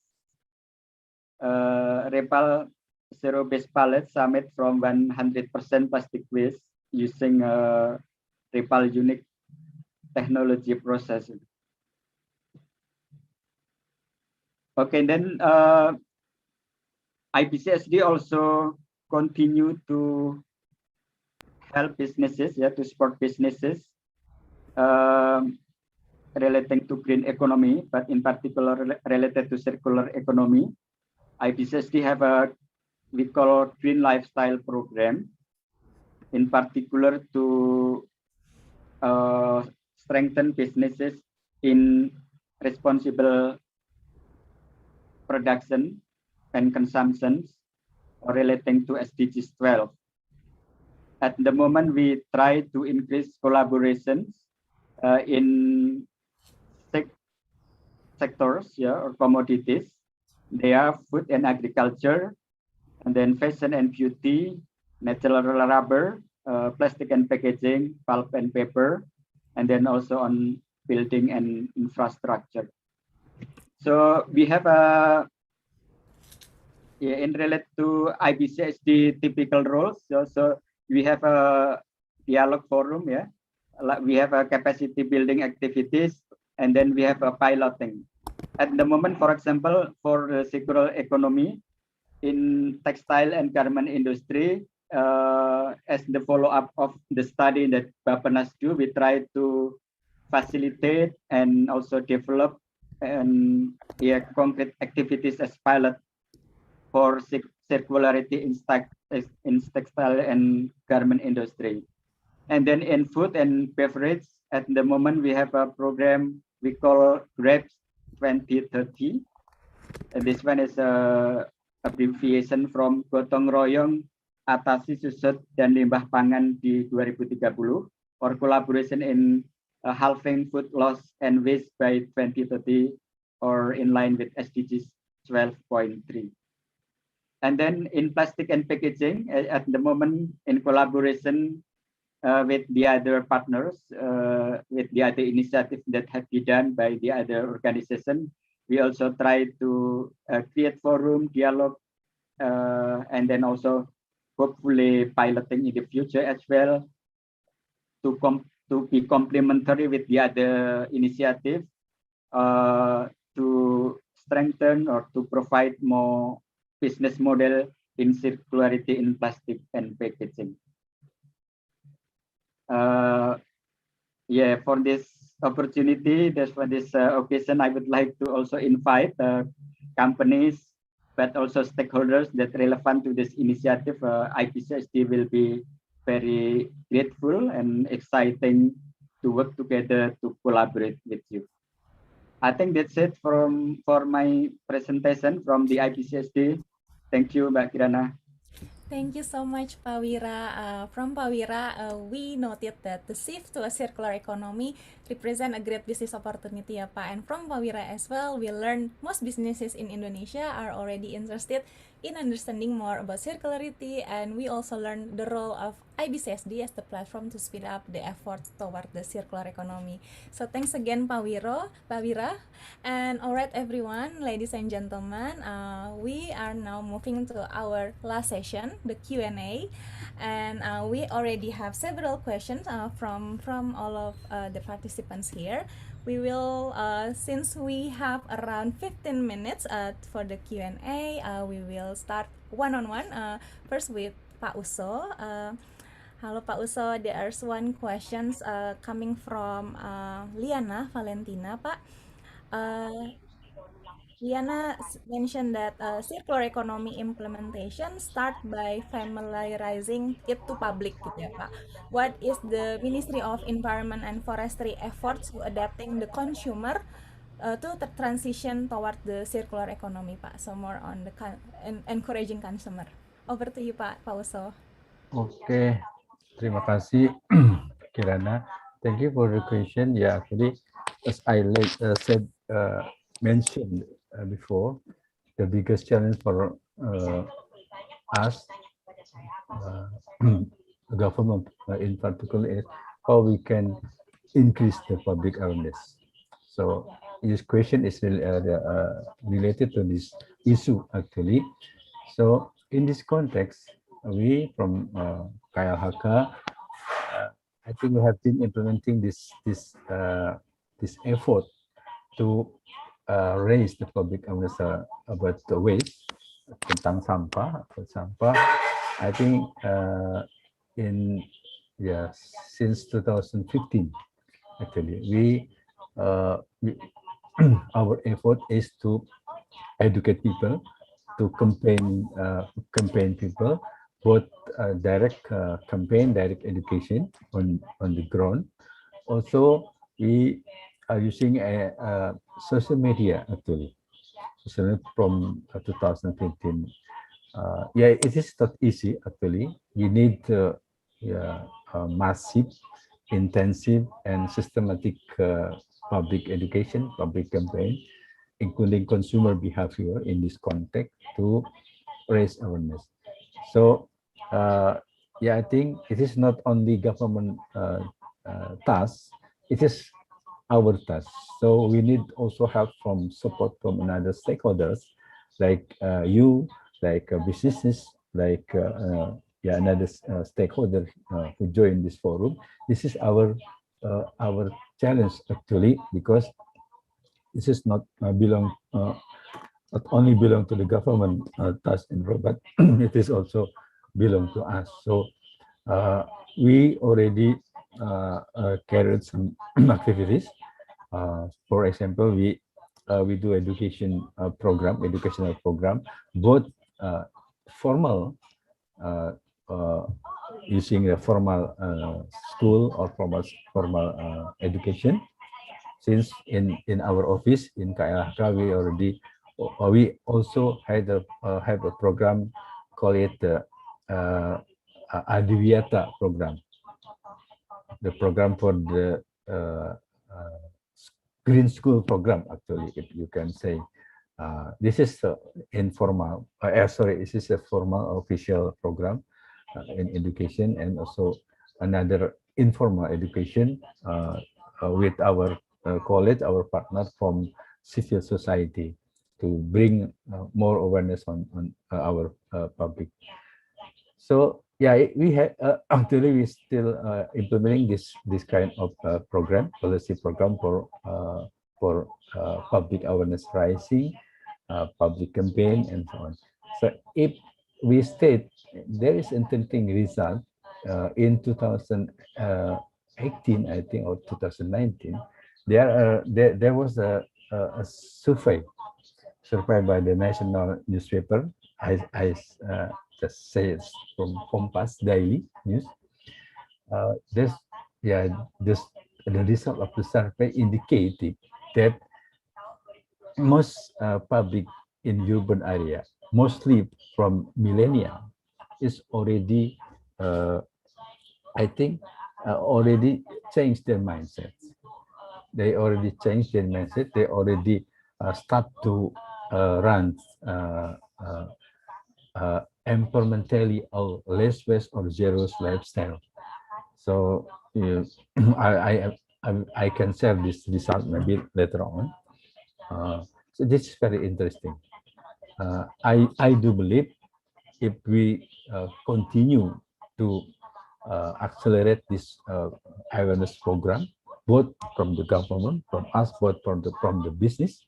Repal zero waste pallets are made from 100% plastic waste using Repal unique technology process. Okay, then IBCSD also continue to help businesses, yeah, to support businesses relating to green economy, but in particular related to circular economy. IBCSD have a we call green lifestyle program, in particular to strengthen businesses in responsible production and consumptions relating to SDGs 12. At the moment, we try to increase collaborations in sectors, yeah, or commodities. They are food and agriculture, and then fashion and beauty, natural rubber, plastic and packaging, pulp and paper, and then also on building and infrastructure. So we have a in relate to IBCSD typical roles. So we have a dialogue forum, yeah. We have a capacity building activities, and then we have a piloting. At the moment, for example, for the circular economy in textile and garment industry, as the follow-up of the study that Bapenas do, we try to facilitate and also develop and concrete activities as pilot for circularity in textile and garment industry. And then in food and beverage, at the moment we have a program we call GRAPES 2030. And this one is a abbreviation from Gotong Royong Atasi Susut dan Limbah Pangan di 2030, or collaboration in halving food loss and waste by 2030, or in line with SDGs 12.3. And then in plastic and packaging, at the moment in collaboration with the other partners, with the other initiatives that have been done by the other organization, we also try to create forum, dialogue, and then also hopefully piloting in the future as well to be complementary with the other initiative to strengthen or to provide more business model in circularity in plastic and packaging. Yeah, for this opportunity, for this occasion, I would like to also invite companies, but also stakeholders that relevant to this initiative. IBCSD will be very grateful and exciting to work together to collaborate with you. I think that's it for my presentation from the IBCSD. Thank you, Mbak Kirana. Thank you so much, Pak Wira. From Pak Wira, we noted that the shift to a circular economy represent a great business opportunity, ya Pak. And from Pak Wira as well, we learned most businesses in Indonesia are already interested in understanding more about circularity, and we also learned the role of IBCSD as the platform to speed up the efforts toward the circular economy. So thanks again, Pak Wira. And alright everyone, ladies and gentlemen, we are now moving to our last session, the Q&A. And we already have several questions from all of the participants here. We will, since we have around 15 minutes for the Q&A, we will start one-on-one, first with Pak Uso. Halo Pak Uso, there's one questions coming from Liana Valentina, Pak. Liana mentioned that circular economy implementation start by familiarizing it to public gitu ya Pak. What is the Ministry of Environment and Forestry efforts to adapting the consumer to the transition toward the circular economy Pak? So more on the encouraging consumer. Over to you Pak Uso. Oke, terima kasih Kirana. Thank you for the question. Yeah, actually, as I mentioned before, the biggest challenge for us, the government in particular, is how we can increase the public awareness. So this question is related to this issue actually. So in this context, we from KLHK, I think we have been implementing this effort to raise the public awareness about the waste, tentang sampah. I think since 2015 actually we our effort is to educate people, to campaign people, both direct campaign, direct education on the ground. Also, we are using a social media actually. So from 2015, it is not easy actually. We need massive, intensive, and systematic public education, public campaign, including consumer behavior in this context to raise awareness. So, I think it is not only government task, it is our task. So we need also help from support from another stakeholders, like you, like businesses, like another stakeholder who join this forum. This is our challenge actually, because this is not not only belong to the government task and role, but it is also belong to us. So we already carried some activities. For example, we do educational program, both formal, using a formal school or formal education. Since in our office in KLHK, we also had have a program, call it the Adiwiyata program, the program for the green school program actually, if you can say. This is informal, this is a formal official program in education, and also another informal education with our college, our partner from civil society, to bring more awareness on our public. So we have actually we still implementing this kind of policy program for public awareness raising, public campaign, and so on. So if we state there is interesting result in 2018, I think, or 2019, there was a survey by the national newspaper. I just say it's from Kompas Daily News. The result of the survey indicated that most public in urban area, mostly from millennial, is already, I think, already changed their mindset. They already changed their mindset. They already start to run environmentally or less waste or zero waste lifestyle. So I can share this result maybe later on. So this is very interesting. I do believe if we continue to accelerate this awareness program, both from the government, from us, both from the business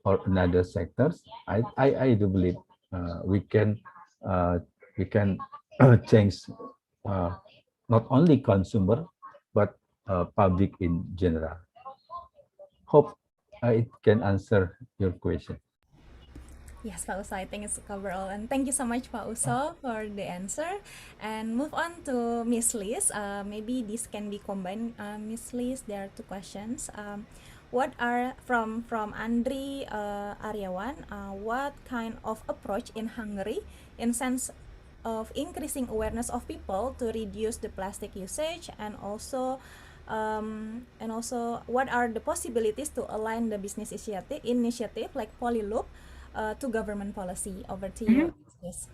or another sectors, I do believe we can change not only consumer but public in general. Hope it can answer your question. Yes, Pak Uso, I think it's cover all. And thank you so much, Pak Uso, for the answer. And move on to Miss Liz. Maybe this can be combined. Miss Liz, there are two questions. What are from Andri Aryawan? What kind of approach in Hungary in sense of increasing awareness of people to reduce the plastic usage, and also what are the possibilities to align the business initiative like Polyloop to government policy? Over to you. Yes.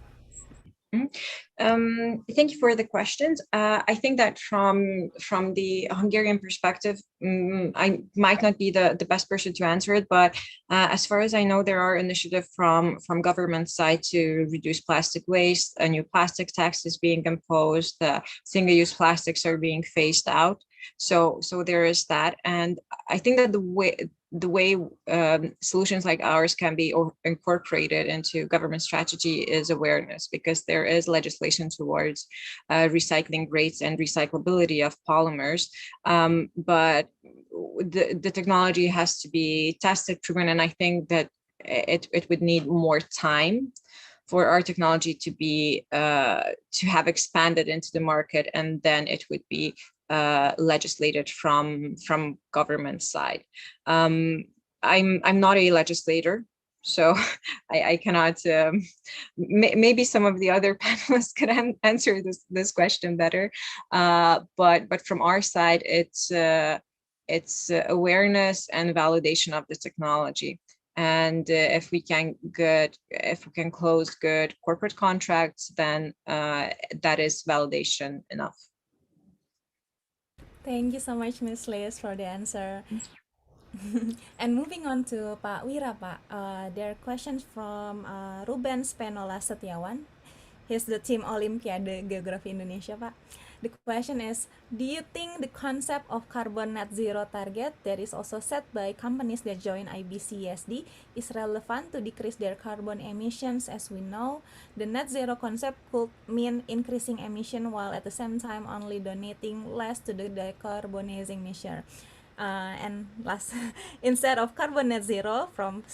Thank you for the questions. I think that from the Hungarian perspective, I might not be the best person to answer it, but as far as I know, there are initiatives from government side to reduce plastic waste. A new plastic tax is being imposed. Single-use plastics are being phased out. So there is that, and I think that the way solutions like ours can be incorporated into government strategy is awareness, because there is legislation towards recycling rates and recyclability of polymers, but the technology has to be tested, proven, and I think that it would need more time for our technology to be to have expanded into the market, and then it would be legislated from government side. I'm not a legislator, so I cannot. Maybe some of the other panelists could answer this question better. But from our side, it's awareness and validation of the technology. And if we can close good corporate contracts, then that is validation enough. Thank you so much, Ms. Liz, for the answer. And moving on to Pak Wira, Pak. There are questions from Ruben Spenola Setiawan. He's the team Olimpiade Geografi Indonesia, Pak. The question is, do you think the concept of carbon net zero target that is also set by companies that join IBCSD is relevant to decrease their carbon emissions? As we know, the net zero concept could mean increasing emission while at the same time only donating less to the decarbonizing measure. And last, instead of carbon net zero, from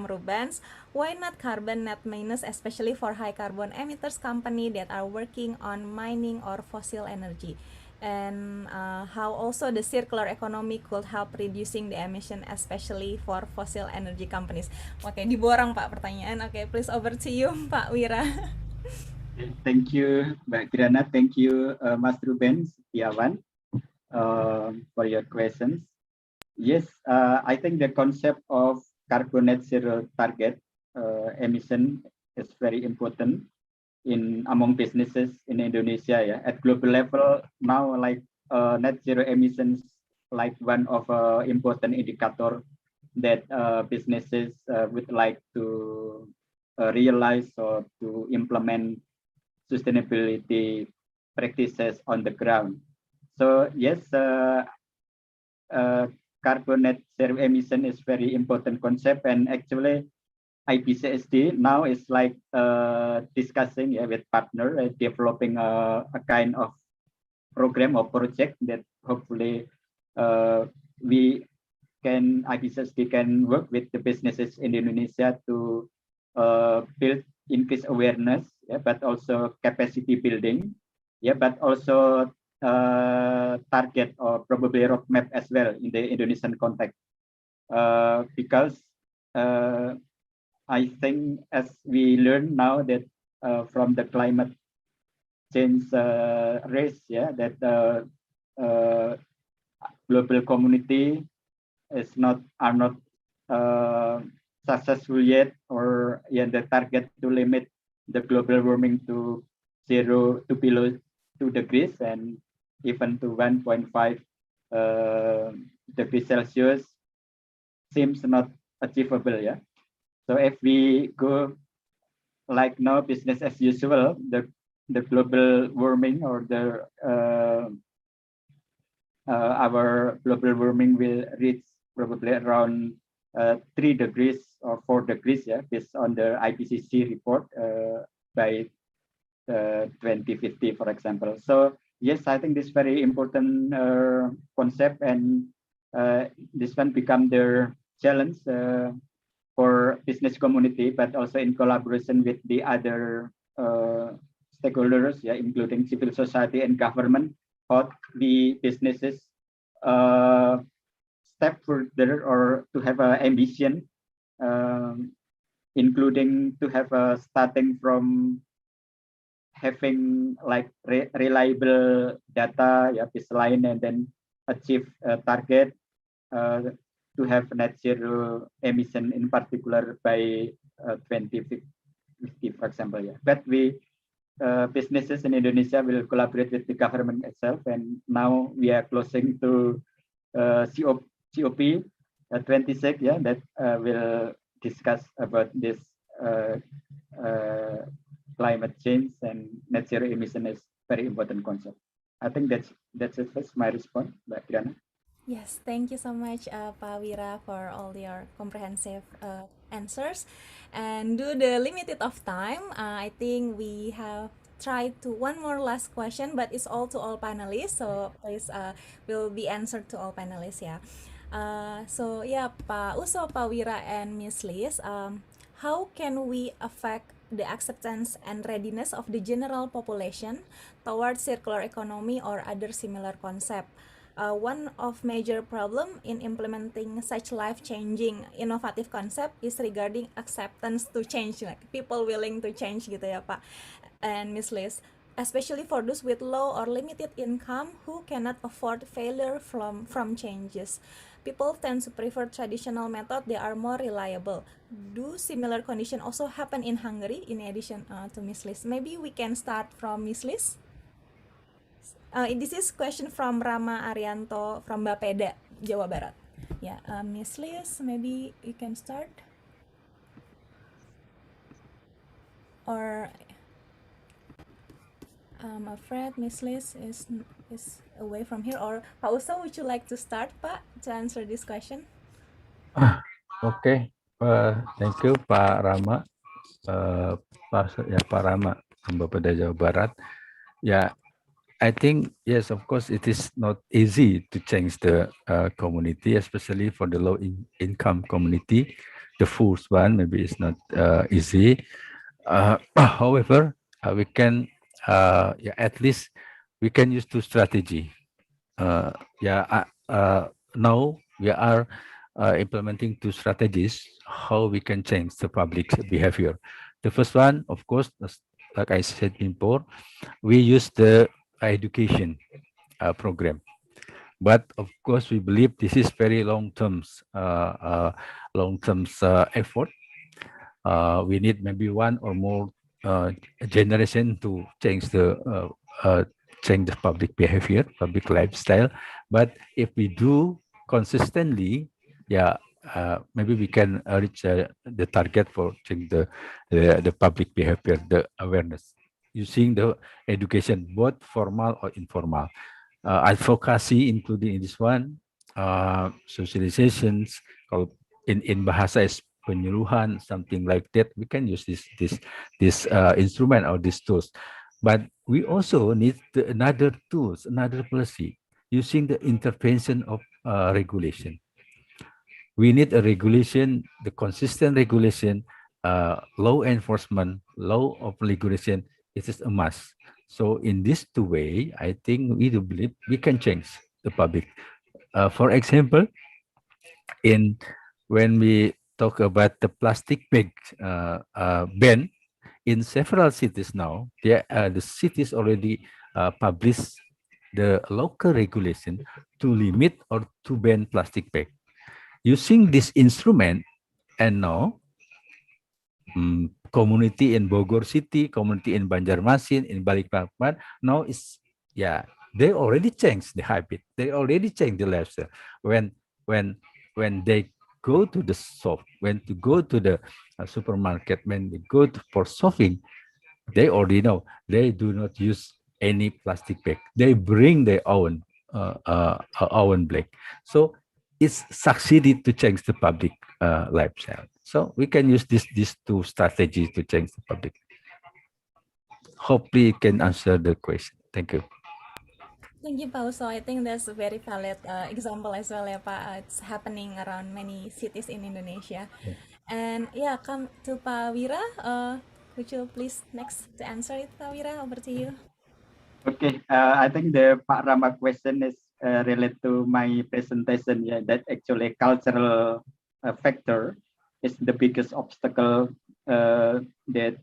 Rubens, why not carbon net minus, especially for high carbon emitters company that are working on mining or fossil energy? And how also the circular economy could help reducing the emission, especially for fossil energy companies? Oke, diborong Pak pertanyaan. Oke, please over to you, Pak Wira. Thank you, Mbak Kirana. Thank you, Mas Ruben Setiawan, for your questions. Yes, I think the concept of carbon net zero target emission is very important among businesses in Indonesia. Yeah, at global level now, like net zero emissions, like one of important indicator that businesses would like to realize or to implement sustainability practices on the ground. So yes, carbon net zero emission is very important concept, and actually IBCSD now is like discussing with partner developing a kind of program or project that hopefully IBCSD can work with the businesses in Indonesia to build increased awareness, but also capacity building, but also target or probably roadmap as well in the Indonesian context, because I think as we learn now that from the climate change race, that global community are not successful yet, or the target to limit the global warming to 0 to below 2 degrees and even to 1.5 degrees Celsius seems not achievable. Yeah. So if we go like now, business as usual, the global warming or the our global warming will reach probably around 3 degrees or 4 degrees, yeah, based on the IPCC report by 2050, for example. So yes, I think this very important concept, and this one become their challenge for business community, but also in collaboration with the other stakeholders, yeah, including civil society and government, how the businesses step further or to have an ambition, including to have a starting from having like reliable data, yeah, baseline, and then achieve a target to have net zero emission in particular by 2050, for example. Yeah, but we businesses in Indonesia will collaborate with the government itself, and now we are closing to COP 26, yeah, that will discuss about this climate change, and net zero emission is very important concept. I think that's it. First, my response, Mbak Triana. Yes, thank you so much, Pak Wira, for all your comprehensive answers. And due the limited of time, I think we have tried to one more last question, but it's all to all panelists. So please will be answered to all panelists. Yeah. So yeah, Pak Uso, Pak Wira, and Miss Liz, how can we affect the acceptance and readiness of the general population towards circular economy or other similar concept? One of major problem in implementing such life-changing innovative concept is regarding acceptance to change, like people willing to change gitu ya Pak and Miss Liz, especially for those with low or limited income who cannot afford failure from changes. People tend to prefer traditional method, they are more reliable. Do similar condition also happen in Hungary in addition to Miss Liz? Maybe we can start from Miss Liz. This is question from Rama Arianto from Bapeda, Jawa Barat. Yeah, Miss Liz, maybe you can start. Or I'm afraid Miss Liz is away from here. Or Pak Uso, would you like to start, Pak, to answer this question? Okay, thank you Pak Rama, Pak Rama from Bapeda Jawa Barat. Yeah, I think yes, of course, it is not easy to change the community, especially for the low income community. The first one maybe is not easy. However, we can at least we can use two strategy. Now we are implementing two strategies how we can change the public behavior. The first one, of course, like I said before, we use the education program, but of course we believe this is very long-term effort. We need maybe one or more generation to change the public behavior, public lifestyle. But if we do consistently, maybe we can reach the target for change the public behavior, the awareness, using the education, both formal or informal. Advocacy including in this one, socializations, in bahasa is penyuluhan, something like that. We can use this instrument or these tools, but we also need another tools, another policy, using the intervention of regulation. We need a regulation, the consistent regulation, law enforcement, law of regulation. It is a must. So in this two way, I think we do believe we can change the public. For example, when we talk about the plastic bag ban in several cities now, the cities already publish the local regulation to limit or to ban plastic bag. Using this instrument, and now community in Bogor City, community in Banjarmasin, in Balikpapan. Now they already changed the habit. They already changed the lifestyle. When they go to the shop, when to go to the supermarket, when they go for shopping, they already know they do not use any plastic bag. They bring their own bag. So it's succeeded to change the public lifestyle. So we can use these two strategies to change the public. Hopefully, you can answer the question. Thank you. Thank you, Pak Uso. I think that's a very valid example as well, ya, Pak. It's happening around many cities in Indonesia. Yeah. And yeah, come to Pak Wira. Would you please next to answer it, Pak Wira? Over to you. Okay, I think the Pak Rama question is related to my presentation. Yeah, that actually cultural factor is the biggest obstacle that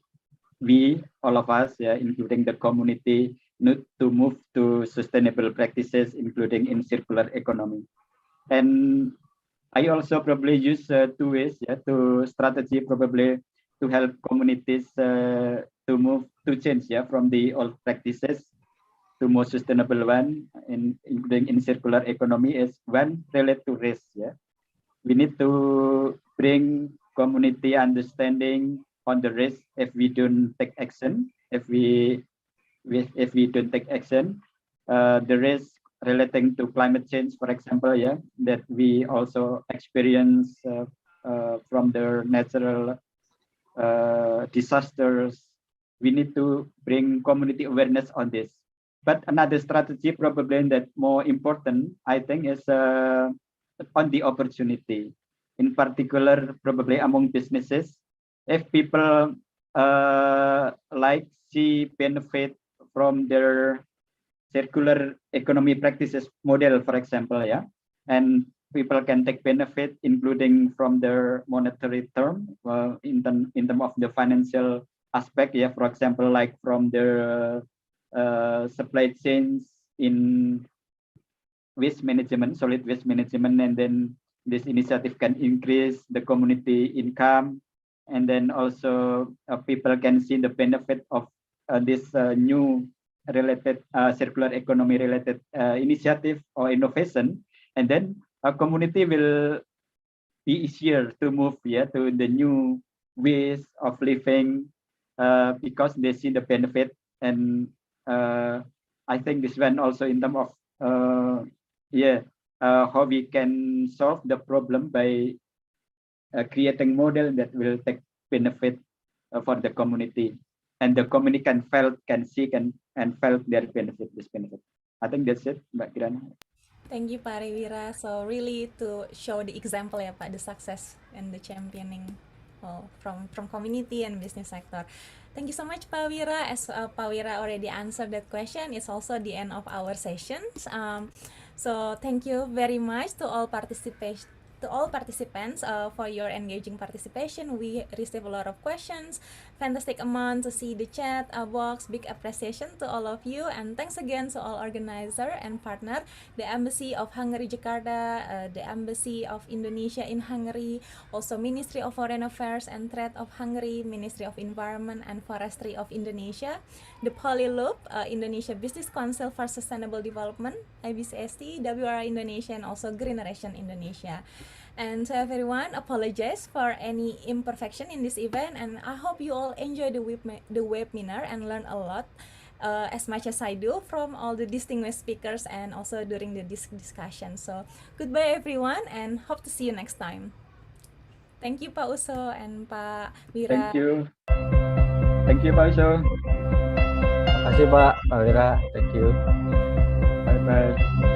we, all of us, including the community, need to move to sustainable practices, including in circular economy. And I also probably use two ways to strategy probably to help communities to move to change from the old practices to more sustainable one, including in circular economy, is one related to risk. We need to bring community understanding on the risk if we don't take action. If we don't take action, the risk relating to climate change, for example, that we also experience from the natural disasters. We need to bring community awareness on this. But another strategy probably that more important, I think, is on the opportunity. In particular, probably among businesses, if people see benefit from their circular economy practices model, for example, and people can take benefit, including from their monetary term, in terms of the financial aspect, for example, like from their supply chains in waste management, solid waste management, and then this initiative can increase the community income, and then also people can see the benefit of this new related circular economy related initiative or innovation, and then a community will be easier to move to the new ways of living because they see the benefit. And I think this one also in terms of how we can solve the problem by creating model that will take benefit for the community, and the community can see and felt their benefit, this benefit. I think that's it, Mbak Kirana. Thank you, Pak Wira. So really to show the example, Pak, the success and the championing from community and business sector. Thank you so much, Pak Wira. As Pak Wira already answered that question, it's also the end of our sessions. So thank you very much to all participants for your engaging participation. We received a lot of questions. Fantastic amount to see the chat box. Big appreciation to all of you, and thanks again to all organizer and partner, the Embassy of Hungary Jakarta, the Embassy of Indonesia in Hungary, also Ministry of Foreign Affairs and Trade of Hungary, Ministry of Environment and Forestry of Indonesia, the Polyloop, Indonesia Business Council for Sustainable Development, IBCST, WRI Indonesia, and also Greeneration Indonesia. And to everyone, apologize for any imperfection in this event, and I hope you all enjoy the webinar and learn a lot, as much as I do, from all the distinguished speakers and also during the discussion. So goodbye everyone, and hope to see you next time. Thank you, Pak Uso and Pak Wira. Thank you. Thank you, Pak Uso. Terima kasih, Pak Wira. Thank you. Bye-bye.